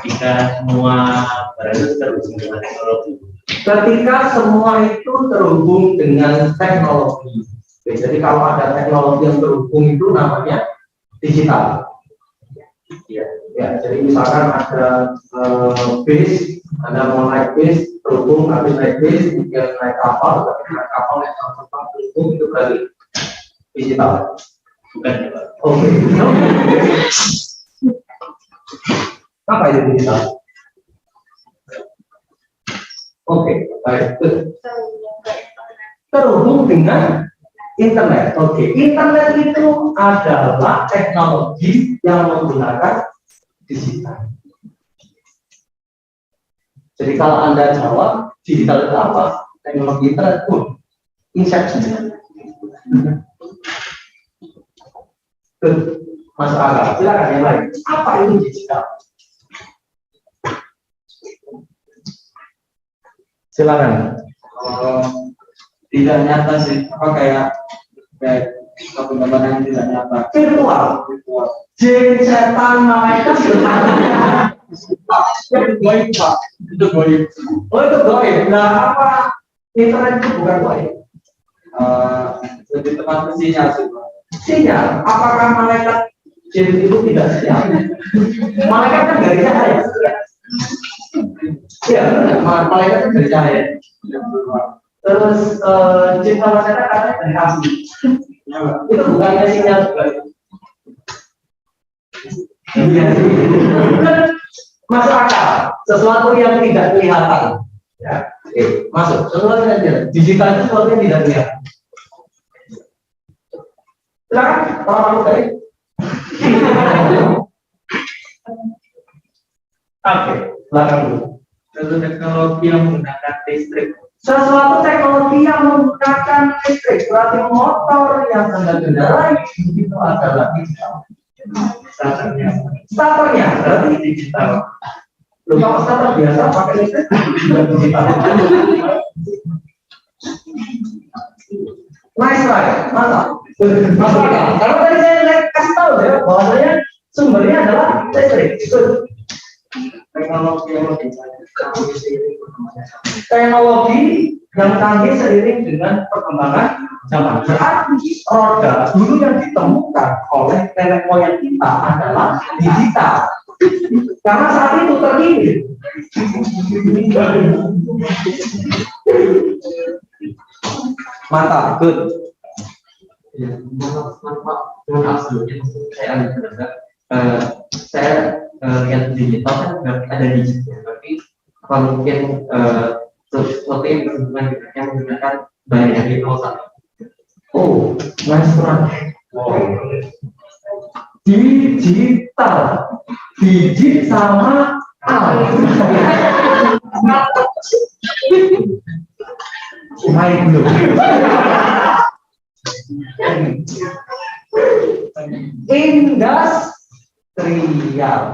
Ketika semua barang itu terhubung dengan teknologi. Ketika semua itu terhubung dengan teknologi. Oke, jadi kalau ada teknologi yang terhubung itu namanya digital. Ya, jadi misalkan ada bis, Anda mau naik bis, terhubung, habis naik bis, kemudian naik kapal, naik tempat terhubung itu berarti digital. Bukan ya, Pak? Oke. Apa itu digital? Oke, baik. Terhubung dengan internet. Oke, internet itu adalah teknologi yang menggunakan digital. Jadi kalau Anda jawab digital itu apa? Teknologi internet pun inception. Masuk akal. Silakan yang lain. Apa itu digital? Silakan. Tidak nyata sih, apa kayak penggambaran yang tidak nyata. Virtual. Jin, setan, malaikat, itu goib, Pak. Itu goib. Oh, itu goib. Nah, apa internet itu bukan goib? Lebih tepat ke sinyal sih, Pak. Sinyal. Apakah malaikat jin itu tidak sinyal? Malaikat kan dari cahaya. Iya, benar. Malaikat kan dari cahaya. Terus jin sama setan katanya dari api. Itu bukannya sinyal juga. Masuk akal, sesuatu yang tidak kelihatan. Ya, masuk. Sesuatu yang tidak digital itu sesuatu yang tidak kelihatan. Silakan, orang dari. Oke, silakan dulu. Suatu teknologi yang menggunakan listrik. Sesuatu teknologi yang menggunakan listrik, berarti motor yang Anda kendarai itu adalah digital. Starternya berarti digital. Loh, kalau starter biasa pakai listrik juga digital. Nice try, mantap. Masuk akal. Karena tadi saya kasih tahu ya bahwasanya sumbernya adalah listrik. Teknologi yang canggih seiring dengan perkembangan zaman. Berarti roda dulu yang ditemukan oleh nenek moyang kita adalah digital. Karena saat itu terkini. Mantap, good. Saya lihat digital kan berarti ada digital, tapi kalau mungkin sesuatu yang berhubungan dengan yang menggunakan binary code. Oh, nice one. Digital, digit sama al. Main dulu. Industrial,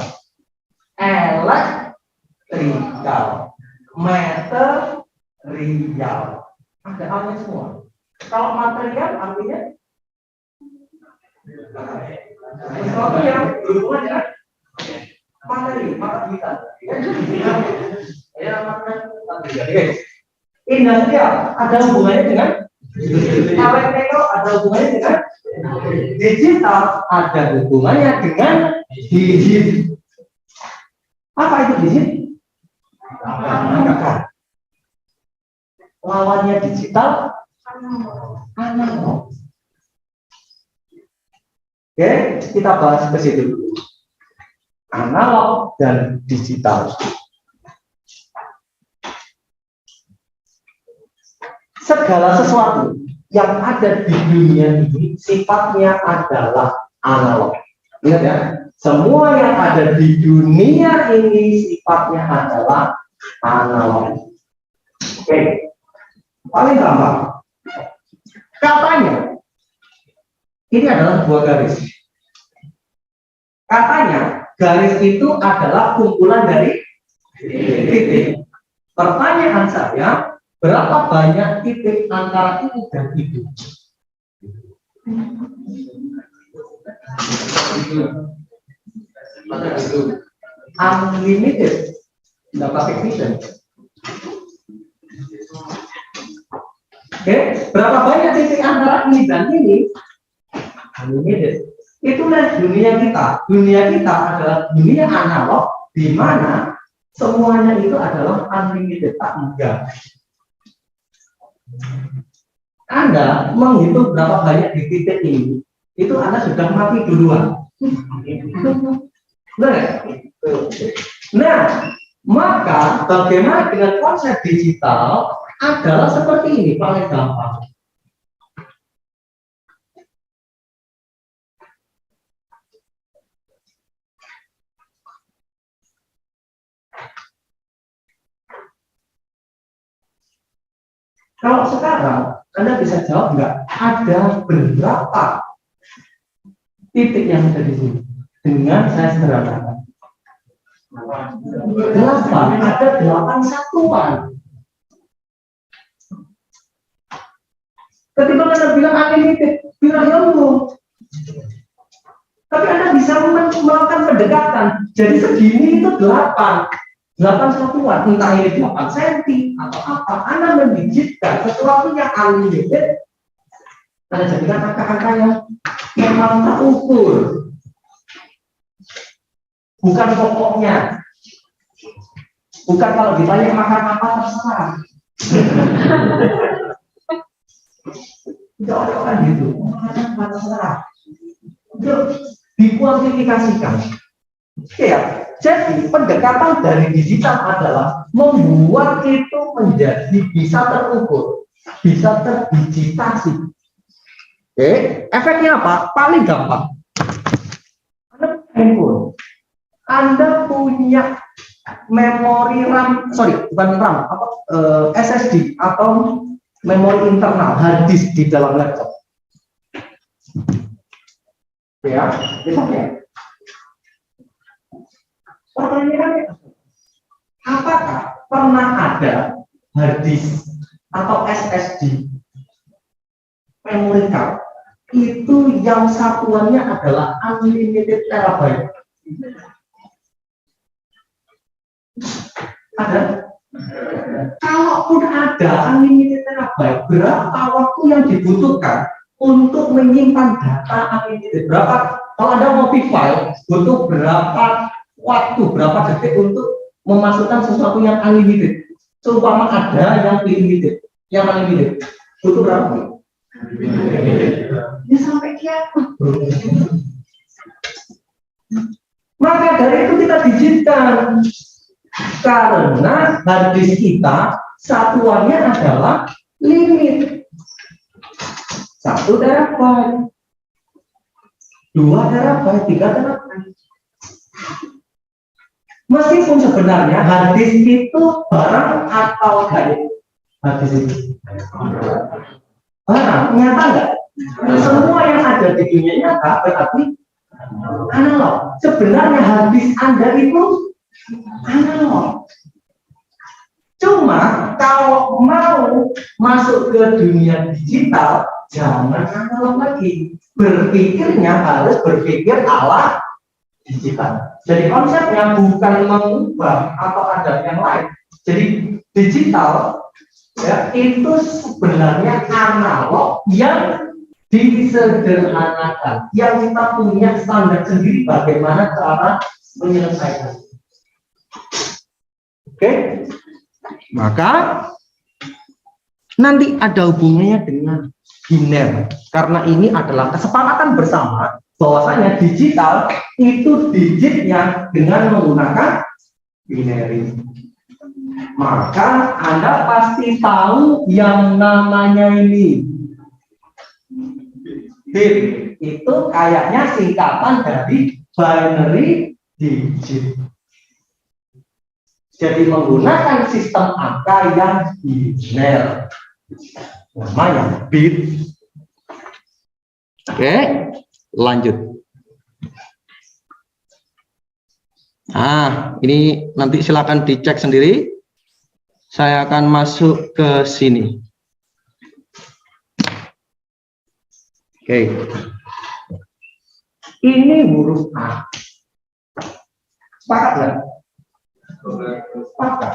elektrikal, material. Ada apa semua? Kalau material artinya sesuatu yang berhubungan dengan materi, mata kita. Ya, materi. Industrial ada hubungannya dengan elektrikal, ada hubungannya dengan digital, ada hubungannya dengan digit. Apa itu digit? Lawannya digital analog. Oke, kita bahas ke situ dulu. Analog dan digital. Segala sesuatu yang ada di dunia ini sifatnya adalah analog. Ingat ya, semua yang ada di dunia ini sifatnya adalah analog. Oke. Paling gampang. Katanya, ini adalah dua garis. Katanya, garis itu adalah kumpulan dari titik. Pertanyaan saya, berapa banyak titik antara ini dan itu? Unlimited. Nggak pakai vision. Oke, berapa banyak titik antara ini dan ini? Unlimited. Itulah dunia kita. Dunia kita adalah dunia analog di mana semuanya itu adalah unlimited, tak hingga. Anda menghitung berapa banyak di titik ini, itu Anda sudah mati duluan. Nah, maka bagaimana dengan konsep digital adalah seperti ini, paling gampang. Kalau sekarang Anda bisa jawab nggak? Ada berapa titik yang ada di sini? Dengan saya sederhanakan. 8, ada 8 satuan. Ketika Anda bilang unlimited, bilang ilmu. Tapi Anda bisa melakukan pendekatan. Jadi segini itu 8 satuan, entah ini 8 cm atau apa. Anda mendigitkan sesuatu yang unlimited, Anda jadikan angka-angka yang memang terukur, bukan pokoknya. Bukan kalau ditanya makan apa terserah. Tidak kan gitu. Makan apa terserah. Itu dikuantifikasikan. Ya. Jadi pendekatan dari digital adalah membuat itu menjadi bisa terukur, bisa terdigitasi. Oke, efeknya apa? Paling gampang. Anda punya memori RAM, bukan RAM, SSD atau memori internal hard disk di dalam laptop. Ya, misalnya. Pertanyaannya, apakah pernah ada hard disk atau SSD memori card itu yang satuannya adalah unlimited terabyte? Ada? Kalaupun ada unlimited terabyte, berapa waktu yang dibutuhkan untuk menyimpan data unlimited? Berapa? Kalau Anda mau file, butuh berapa waktu, berapa detik untuk memasukkan sesuatu yang unlimited? Seumpama ada yang limited, yang unlimited, butuh berapa? Ya sampai kiamat. Maka dari itu kita digital, karena hard disk kita satuannya adalah limit. 1 terabyte, 2 terabyte, 3 terabyte. Meskipun sebenarnya hard disk itu barang atau gaib? Hard disk itu barang, nyata nggak? Semua yang ada di dunia nyata berarti analog. Sebenarnya hard disk Anda itu analog. Cuma kalau mau masuk ke dunia digital, jangan analog lagi. Berpikirnya harus berpikir ala digital. Jadi konsepnya bukan mengubah atau ada yang lain. Jadi digital ya, itu sebenarnya analog yang disederhanakan, yang kita punya standar sendiri bagaimana cara menyelesaikan. Oke, maka nanti ada hubungannya dengan biner, karena ini adalah kesepakatan bersama bahwasanya digital itu digitnya dengan menggunakan binary. Maka Anda pasti tahu yang namanya ini bit, itu kayaknya singkatan dari binary digit. Jadi menggunakan sistem angka yang biner. namanya bit. Oke, lanjut. Nah, ini nanti silakan dicek sendiri. Saya akan masuk ke sini. Oke. Ini huruf A. Sepakat nggak? Sepakat.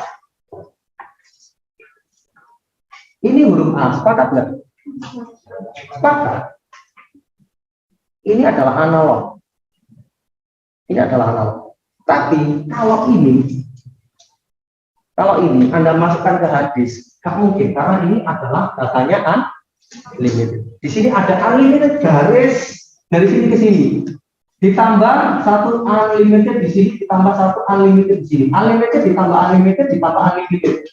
Ini huruf A, sepakat nggak? Sepakat. Ini adalah analog. Ini adalah analog. Tapi kalau ini Anda masukkan ke hadis, nggak mungkin karena ini adalah datanya unlimited. Di sini ada unlimited garis dari sini ke sini. Ditambah satu unlimited di sini, ditambah satu unlimited di sini. Unlimited ditambah unlimited ditambah unlimited.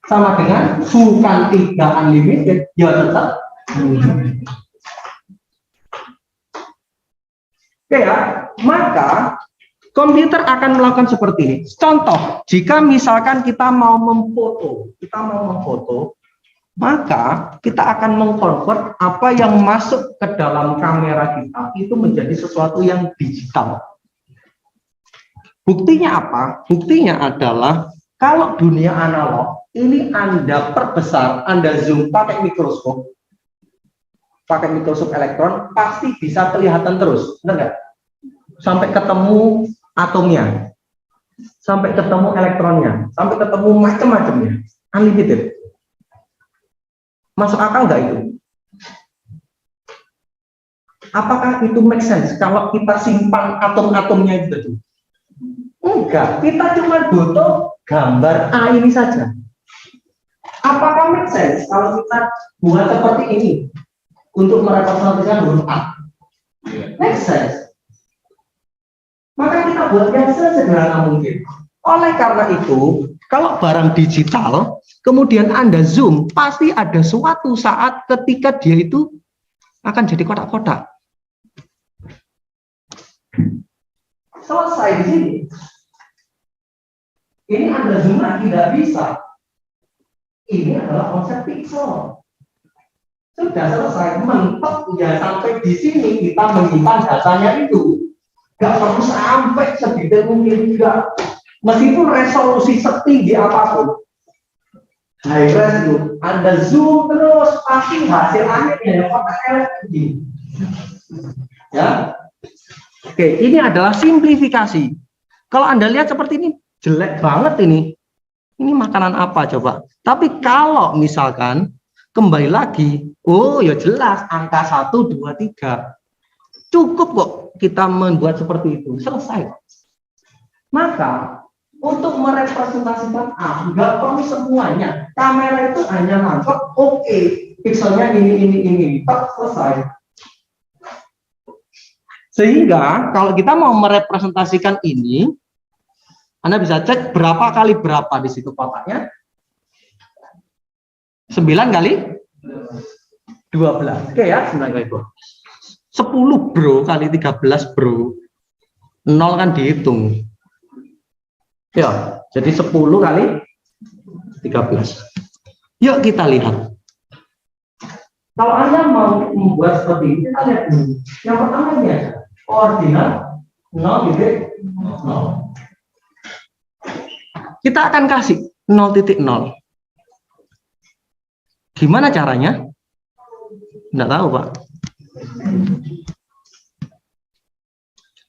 Sama dengan bukan 3 unlimited, ya tetap unlimited. Oke ya, maka komputer akan melakukan seperti ini. Contoh, jika misalkan kita mau memfoto, maka kita akan mengkonvert apa yang masuk ke dalam kamera kita itu menjadi sesuatu yang digital. Buktinya apa? Buktinya adalah kalau dunia analog ini Anda perbesar, Anda zoom pakai mikroskop elektron, pasti bisa kelihatan terus, benar nggak? Sampai ketemu atomnya, sampai ketemu elektronnya, sampai ketemu macam-macamnya, unlimited. Masuk akal nggak itu? Apakah itu make sense kalau kita simpan atom-atomnya itu? Enggak, kita cuma butuh gambar A ini saja. Apakah make sense kalau kita buat seperti ini untuk merepresentasikan huruf A? Make sense. Maka kita buat yang sesederhana mungkin. Oleh karena itu, kalau barang digital, kemudian Anda zoom, pasti ada suatu saat ketika dia itu akan jadi kotak-kotak. Selesai di sini. Ini Anda zoom lagi, tidak bisa. Ini adalah konsep pixel. Sudah selesai, mentok ya sampai di sini kita menyimpan datanya itu. Gak perlu sampai sedetail mungkin juga. Meskipun resolusi setinggi apapun, high res itu, Anda zoom terus pasti hasil akhirnya yang kotak begini. Ya, oke, ini adalah simplifikasi. Kalau Anda lihat seperti ini, jelek banget ini. Ini makanan apa coba? Tapi kalau misalkan kembali lagi, oh ya jelas angka 1, 2, 3. Cukup kok kita membuat seperti itu, selesai. Maka untuk merepresentasikan A, nggak perlu semuanya. Kamera itu hanya nangkep, oke, pixelnya ini, selesai. Sehingga kalau kita mau merepresentasikan ini, Anda bisa cek berapa kali berapa di situ kotaknya. 9 kali 12. Oke ya, 9 kali 12. 10 bro kali 13 bro. 0 kan dihitung. Ya, jadi 10 kali 13. Yuk kita lihat. Kalau Anda mau membuat seperti ini, kita lihat dulu. Yang pertama ini aja. Koordinat 0,0. Kita akan kasih 0,0. Gimana caranya? Nggak tahu, Pak.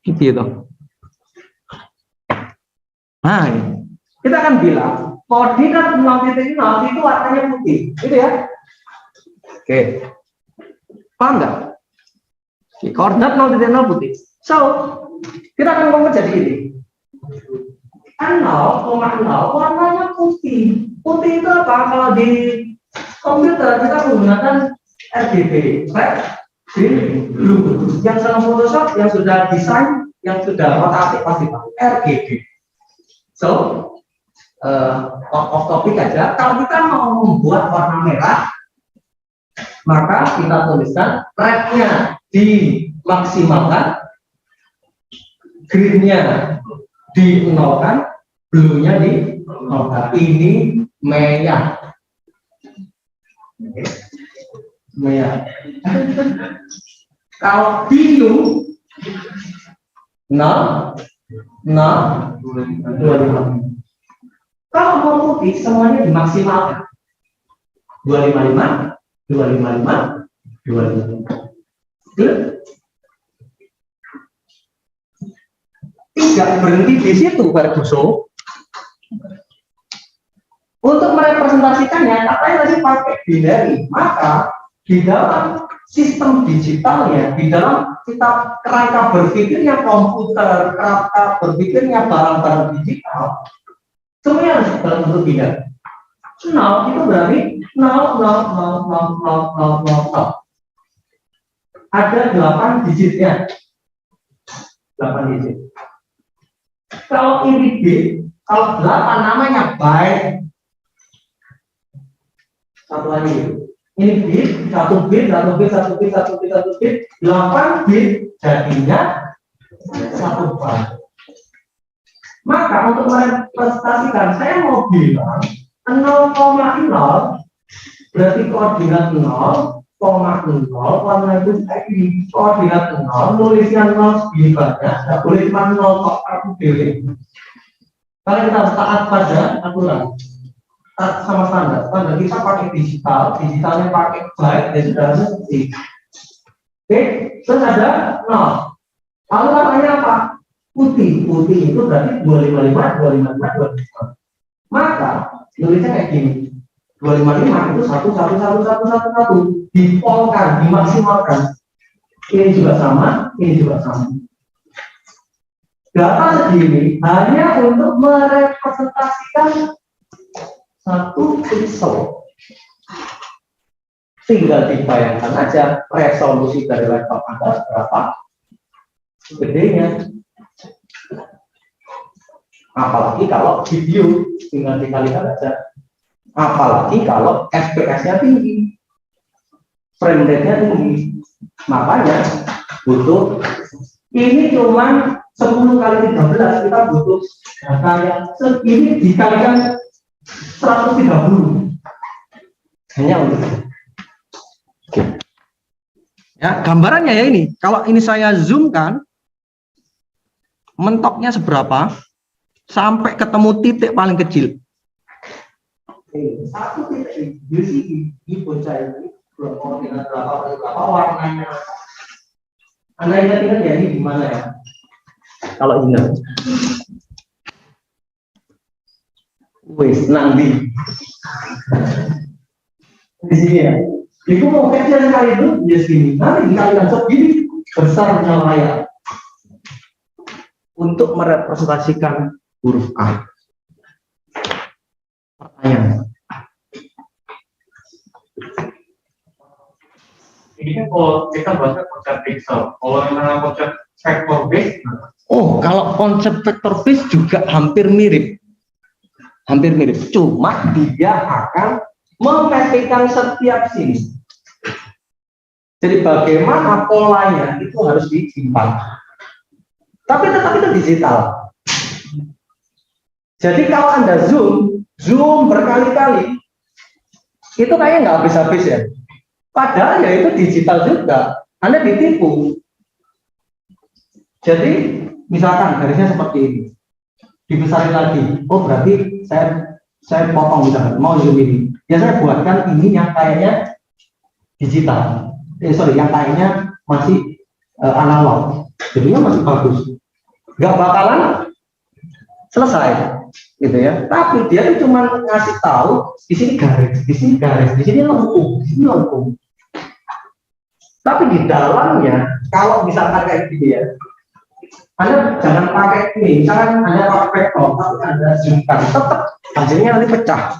Gitu. Nah, kita akan bilang koordinat 0,0 itu warnanya putih, gitu ya. Oke, paham nggak? Koordinat 0,0 putih. So, kita akan ngomong jadi ini. 0,0 warnanya putih. Putih itu apa? Kalau di komputer kita menggunakan RGB, red, green, blue. Yang dalam Photoshop yang sudah desain, yang sudah otak-atik pasti tahu RGB. So, off topic aja. Kalau kita mau membuat warna merah, maka kita tuliskan red-nya dimaksimalkan, green-nya di-nolkan, blue-nya di-nolkan. Ini merah. Ya. Kalau biru 0, 0, 25. Kalau mau putih semuanya dimaksimalkan. 255, 255, 255. Tidak berhenti di situ, Ferguson. Untuk merepresentasikannya, katanya tadi pakai binary, maka di dalam sistem digitalnya, di dalam kita kerangka berpikirnya komputer, kerangka berpikirnya barang-barang digital, semuanya harus dalam bentuk binary. 0 itu berarti 0, 0, 0, 0, 0, 0, 0, 0. Ada 8 digitnya. 8 digit. Kalau ini bit, kalau 8 namanya byte. Satu lagi. Ini bit, 1 bit, 1 bit, 1 bit, 1 bit, 1 bit, 8 bit jadinya 1 byte. Maka untuk merepresentasikan, saya mau bilang 0,0 berarti koordinat 0, 0,0 warna itu ini koordinat 0, nulisnya 0 segini banyak, nggak boleh cuma 0 kok aku pilih. Kalau kita taat pada aturan, taat sama standar kita pakai digital, digitalnya pakai byte, dan sudah seperti. Oke, terus ada 0. Lalu warnanya apa? Putih, putih itu berarti 255, 255, 255. Maka nulisnya kayak gini. 255 itu 1, 1, 1, 1, 1, 1 dipolkan, dimaksimalkan. Ini juga sama, ini juga sama. Data segini hanya untuk merepresentasikan 1 pixel. Tinggal dibayangkan aja resolusi dari laptop Anda berapa gedenya. Apalagi kalau video, tinggal dikalikan aja. Apalagi kalau FPS-nya tinggi, frame rate-nya tinggi, makanya butuh ini cuma 10 kali 13 kita butuh data yang ini dikalikan 130 hanya untuk ya gambarannya ya ini. Kalau ini saya zoom kan, mentoknya seberapa sampai ketemu titik paling kecil. Satu titik di sini, di bocah ini belum koordinat berapa warnanya. Anda ingat ya ini di mana ya? Kalau ingat, wis nanti di sini ya. Itu mau kecil sekali itu di sini. Nanti dikalikan segini besarnya layar untuk merepresentasikan huruf A. Pertanyaan. Ini kan kalau kita bahasnya konsep pixel, kalau yang konsep vector base. Oh, kalau konsep vector base juga hampir mirip. Hampir mirip. Cuma dia akan memetikan setiap sini. Jadi bagaimana polanya itu harus disimpan. Tapi tetap itu digital. Jadi kalau Anda zoom berkali-kali, itu kayaknya nggak habis-habis ya. Padahal ya itu digital juga. Anda ditipu. Jadi misalkan garisnya seperti ini, dibesarin lagi. Oh berarti saya potong misalkan mau zoom ini. Ya saya buatkan ini yang kayaknya digital. Yang kayaknya masih analog. Jadinya masih bagus. Nggak bakalan selesai, gitu ya. Tapi dia itu cuma ngasih tahu di sini garis, di sini garis, di sini lengkung, di sini lengkung. Tapi di dalamnya, kalau misalkan kayak gini ya, Anda jangan pakai ini, misalkan Anda pakai vektor, tapi Anda zoomkan, tetap hasilnya nanti pecah.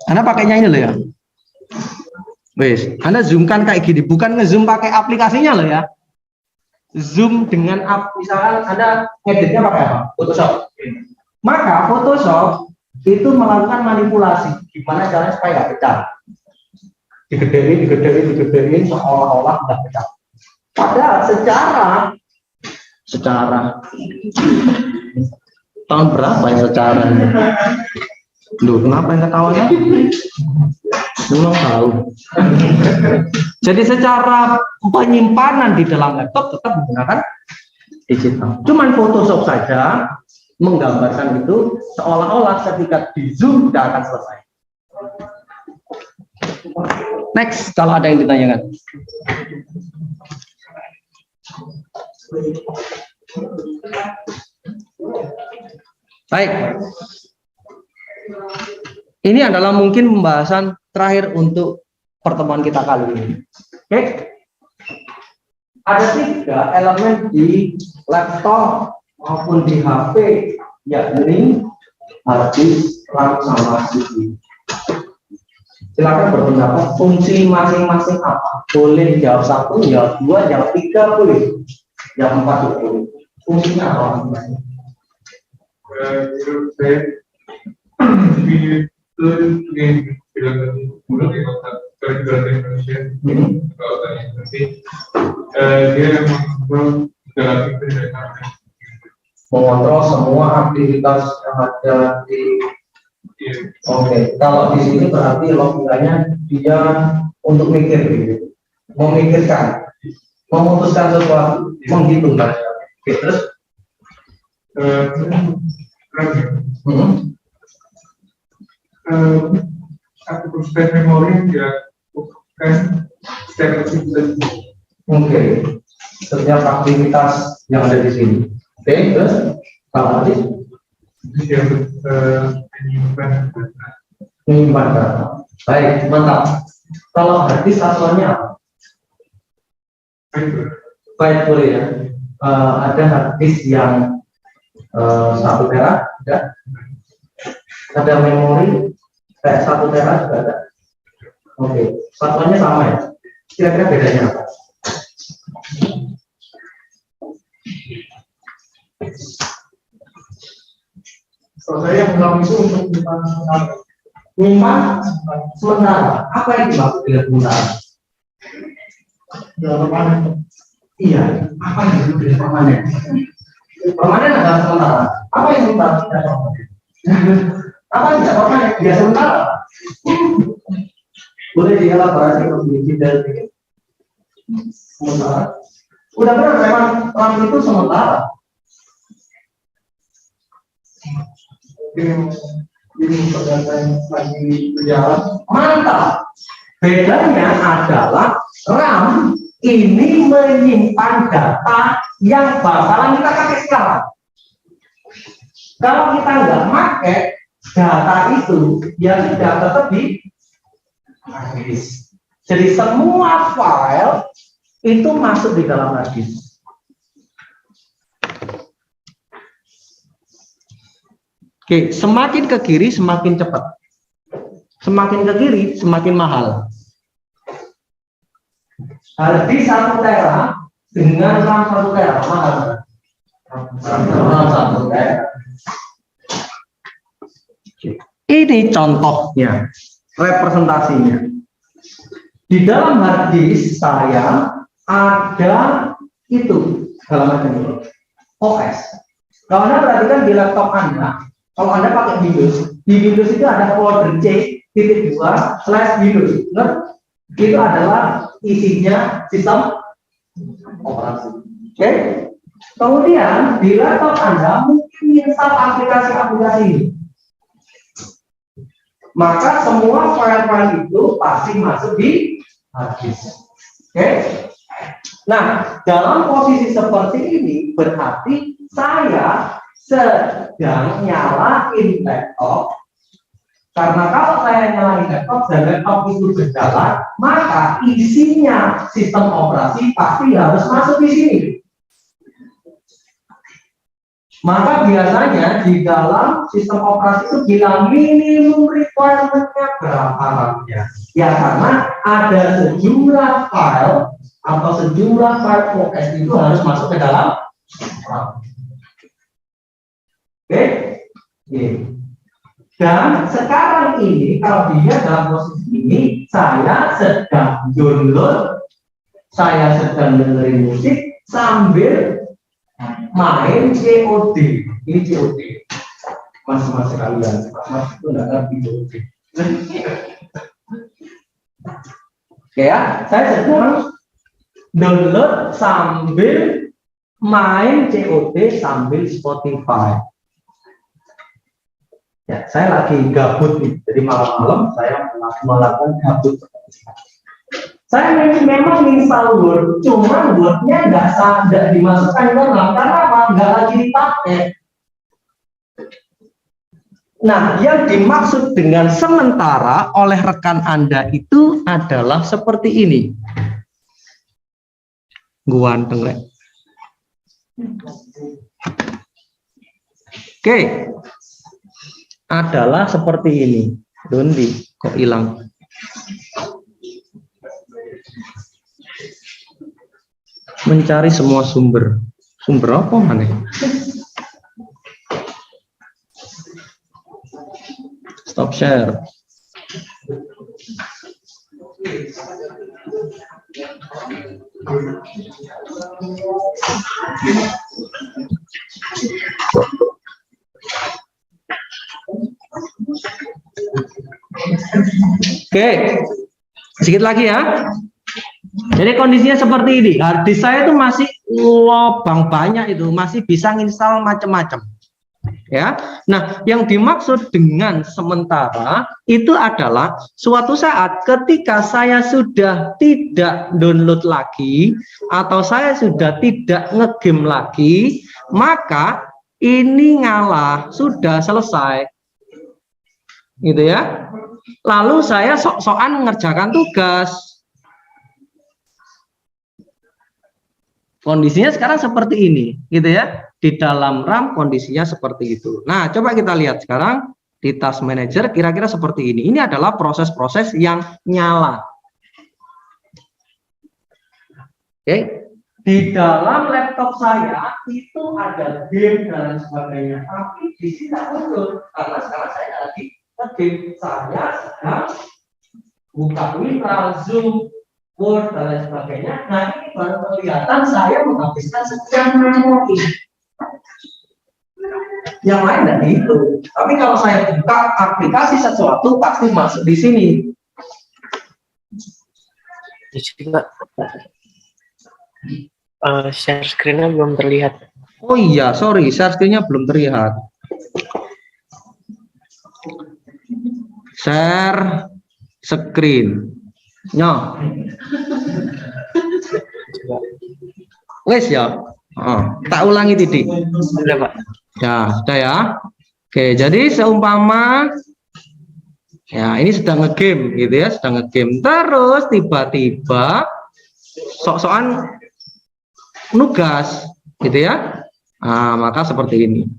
Anda pakainya ini loh ya. Wes, Anda zoomkan kayak gini, bukan ngezoom pakai aplikasinya loh ya. Zoom dengan misalkan Anda ngeditnya pakai apa? Photoshop. Maka Photoshop itu melakukan manipulasi, gimana caranya supaya nggak pecah. Digedein seolah-olah nggak pecah. Padahal secara tahun berapa ya secara Loh, kenapa yang ketawanya? Belum tahu. Jadi secara penyimpanan di dalam laptop tetap menggunakan digital. Cuman Photoshop saja menggambarkan itu seolah-olah ketika di zoom tidak akan selesai. Next, kalau ada yang ditanyakan. Baik. Ini adalah mungkin pembahasan terakhir untuk pertemuan kita kali ini. Oke. Ada 3 elemen di laptop maupun di HP, yakni hard disk, RAM, sama CPU. Silakan berpendapat fungsi masing-masing apa? Boleh jawab 1, jawab 2, jawab 3 boleh, jawab 4 juga boleh. Fungsinya apa masing-masing? Menurut saya itu yang bilang tadi buruk ya kalau Indonesia kalau tadi nanti dia mengontrol dalam itu dari mana Mengontrol semua aktivitas yang ada di. Oke, kalau di sini berarti logikanya dia untuk mikir gitu, memikirkan, memutuskan sesuatu, menghitung. Oke, terus satu proses memori dia bukan setiap aktivitas. Oke, setiap aktivitas yang ada di sini. Oke, terus kalau tadi Dia menyimpan data. Baik, mantap. Kalau hard disk satuannya apa? Byte boleh ya. Ada hard disk yang 1 tera, ada. Ada memori kayak 1 tera juga ada. Oke, satuannya sama ya. Kira-kira bedanya apa? Kalau saya bilang itu untuk Menyimpan sementara. Apa yang dimaksud dengan sementara? permanen. Iya, apa yang disebut dengan permanen? Permanen adalah sementara. Apa yang sementara tidak permanen? Apa yang tidak permanen? Ya sementara. Boleh dielaborasi lebih detail sedikit? Sementara. Udah benar memang RAM itu sementara. Ini perjalanan lagi berjalan. Mantap. Bedanya adalah RAM ini menyimpan data yang bakalan kita pakai sekarang. Kalau kita nggak pakai data itu, ya sudah tetap di hard disk. Jadi semua file itu masuk di dalam hard disk. Oke, semakin ke kiri semakin cepat. Semakin ke kiri semakin mahal. Hard disk 1 tera dengan RAM 1 tera mahal. RAM 1 tera. Ini contohnya, representasinya. Di dalam hard disk saya ada itu halaman ini, OS. Kalau Anda perhatikan di laptop Anda, kalau Anda pakai Windows, di Windows itu ada folder C.2/Windows. Nah, itu adalah isinya sistem operasi. Oke. Kemudian di laptop Anda mungkin install aplikasi-aplikasi ini. Maka semua file-file itu pasti masuk di hard disk. Oke. Nah, dalam posisi seperti ini berarti saya sedang nyalain laptop, karena kalau saya nyalain laptop dan laptop itu berjalan, maka isinya sistem operasi pasti harus masuk di sini. Maka biasanya di dalam sistem operasi itu bilang minimum requirement-nya berapa RAM-nya. Ya karena ada sejumlah file atau sejumlah file OS itu harus masuk ke dalam RAM. Oke, dan sekarang ini kalau dia dalam posisi ini, saya sedang download, saya sedang dengerin musik sambil main COD. Ini COD. mas kalian, mas itu nggak ngerti DOD. Oke ya, saya sedang download sambil main COD sambil Spotify. Ya, saya lagi gabut nih, jadi malam-malam saya melakukan gabut. Saya memang install Word, cuma Word-nya nggak dimasukkan ke dalam, karena apa? Nggak lagi dipakai. Nah, yang dimaksud dengan sementara oleh rekan Anda itu adalah seperti ini. Guanteng, Rek. Oke. Adalah seperti ini. Dondi, kok hilang? Mencari semua sumber. Sumber apa mana? Stop share. Oke, sedikit lagi ya. Jadi kondisinya seperti ini. Hard disk saya itu masih lubang banyak, itu masih bisa nginstal macam-macam. Ya, nah yang dimaksud dengan sementara itu adalah suatu saat ketika saya sudah tidak download lagi atau saya sudah tidak ngegame lagi, maka ini ngalah, sudah selesai, gitu ya. Lalu saya sok-sokan mengerjakan tugas. Kondisinya sekarang seperti ini, gitu ya. Di dalam RAM kondisinya seperti itu. Nah, coba kita lihat sekarang di Task Manager kira-kira seperti ini. Ini adalah proses-proses yang nyala. Oke. Di dalam laptop saya itu ada game dan sebagainya, tapi di sini tidak muncul karena sekarang saya lagi game. Saya sedang buka Windows, Zoom, Word dan lain sebagainya. Nah, ini baru kelihatan saya menghabiskan sekian memori. Yang lain tidak dihitung. Tapi kalau saya buka aplikasi sesuatu pasti masuk di sini. Share screen-nya belum terlihat. Oh iya, sorry, share screen-nya belum terlihat. Share screen. No. Wes ya. Oh, tak ulangi titik. Sudah, Pak. Ya, sudah ya. Oke, jadi seumpama ya ini sedang ngegame gitu ya, sedang ngegame. Terus tiba-tiba sok-sokan nugas gitu ya. Nah, maka seperti ini.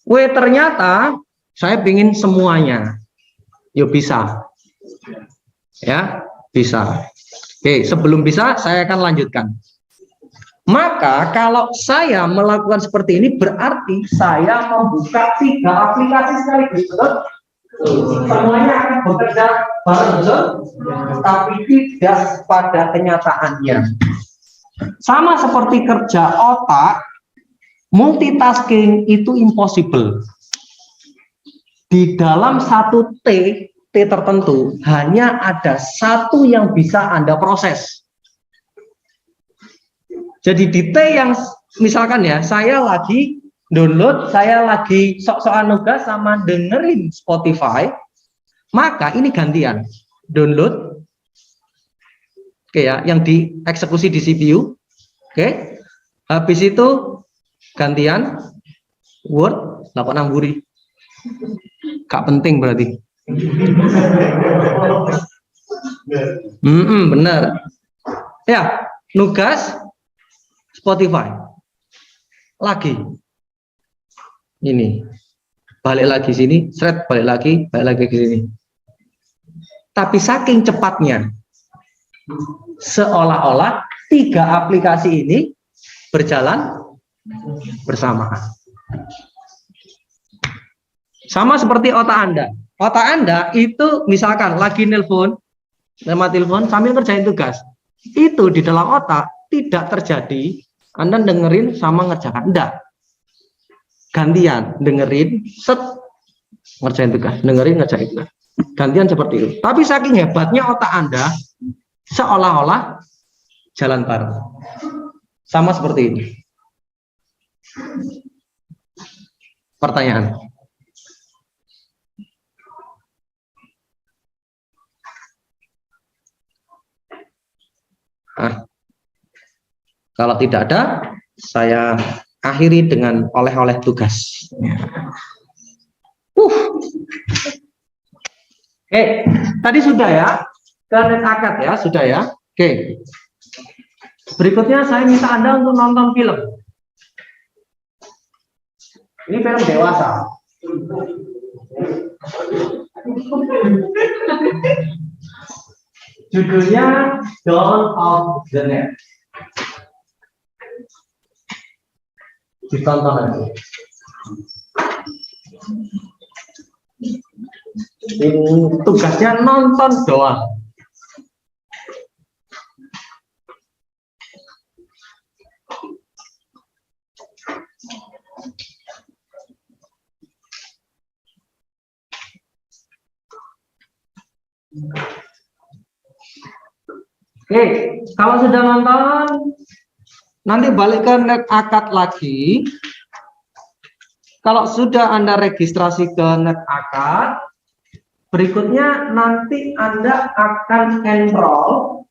Ternyata saya pingin semuanya. Yuk bisa. Ya, bisa. Oke, sebelum bisa saya akan lanjutkan. Maka kalau saya melakukan seperti ini berarti saya membuka 3 aplikasi sekaligus, betul? Semuanya akan bekerja bareng, betul? Tapi tidak pada kenyataannya. Sama seperti kerja otak, multitasking itu impossible. Di dalam satu T tertentu hanya ada satu yang bisa Anda proses. Jadi di T yang misalkan ya, saya lagi download, saya lagi sok-sokan nugas sama dengerin Spotify, maka ini gantian. Download, oke ya, yang dieksekusi di CPU, oke. Habis itu gantian Word, lakukan namburi. Gak penting berarti. Benar. Ya, nugas Spotify lagi ini balik lagi sini, balik lagi ke sini. Tapi saking cepatnya seolah-olah 3 aplikasi ini berjalan bersamaan. Sama seperti otak Anda. Otak Anda itu misalkan lagi nelpon, lewat telepon sambil ngerjain tugas. Itu di dalam otak tidak terjadi Anda dengerin sama ngerjakan. Enggak. gantian dengerin, set ngerjain tugas, dengerin ngerjain tugas. Gantian seperti itu. Tapi saking hebatnya otak Anda, seolah-olah jalan bareng. Sama seperti ini. Pertanyaan. Nah, kalau tidak ada, saya akhiri dengan oleh-oleh tugas. Oke, tadi sudah ya, net akad ya, sudah ya. Oke, berikutnya saya minta Anda untuk nonton film. Ini film dewasa. Judulnya Dawn of the Net. Ditonton aja. Ini tugasnya nonton doang. Oke, kalau sudah nonton, nanti balik ke net akad lagi. Kalau sudah Anda registrasi ke net akad, berikutnya nanti Anda akan enroll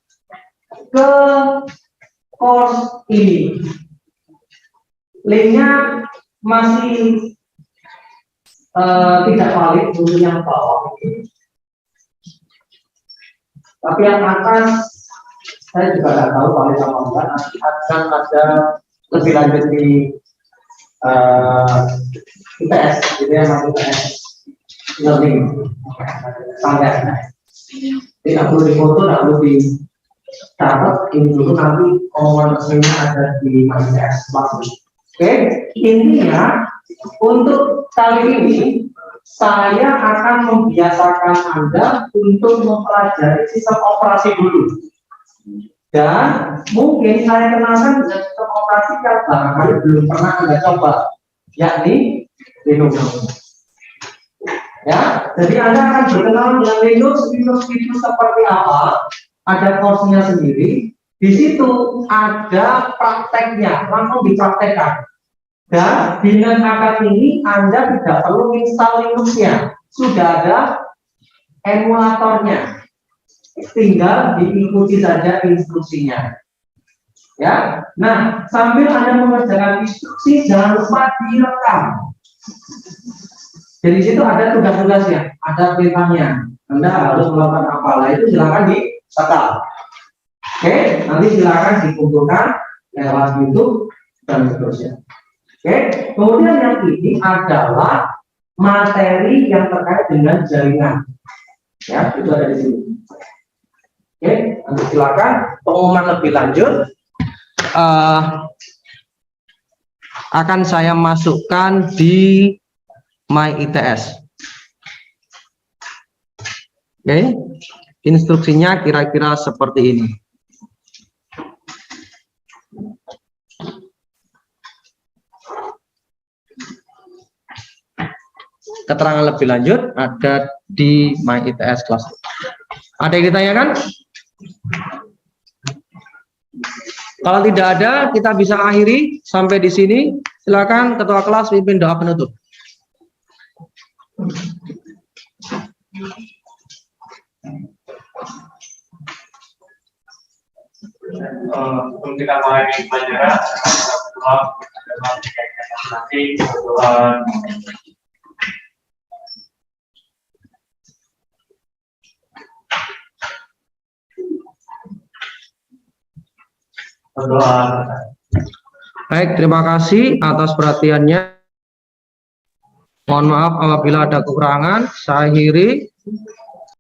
ke course ini. Linknya masih tidak valid untuk yang bawah ini. Tapi yang atas saya juga nggak tahu valid apa enggak. Nanti akan ada lebih lanjut di IPS, gitu ya, masuk IPS learning standar. Tidak perlu difoto, tidak perlu dicatat, ini dulu nanti omongan resminya ada di IPS. Oke, intinya untuk kali ini saya akan membiasakan Anda untuk mempelajari sistem operasi dulu. Dan mungkin saya kenalkan dengan sistem operasi yang barangkali belum pernah Anda coba, yakni Linux. Ya, jadi Anda akan berkenalan dengan Linux itu seperti apa, ada course-nya sendiri. Di situ ada prakteknya, langsung dipraktekkan. Dan di net akad ini Anda tidak perlu install Linux-nya, sudah ada emulatornya, tinggal diikuti saja instruksinya. Ya, nah sambil Anda mengerjakan instruksi jangan lupa direkam. Jadi situ ada tugas-tugasnya, ada perintahnya. Anda harus melakukan apa? Lah itu silakan disetel. Oke, nanti silakan dikumpulkan lewat YouTube dan seterusnya. Oke, kemudian yang ini adalah materi yang terkait dengan jaringan. Ya, itu ada di sini. Oke, nanti silakan pengumuman lebih lanjut akan saya masukkan di My ITS. Oke, instruksinya kira-kira seperti ini. Keterangan lebih lanjut ada di My ITS kelas. Ada yang ditanyakan? Kalau tidak ada, kita bisa akhiri sampai di sini. Silakan ketua kelas pimpin doa penutup. Sebelum kita mulai pelajaran, nanti baik, terima kasih atas perhatiannya. Mohon maaf apabila ada kekurangan. Saya akhiri.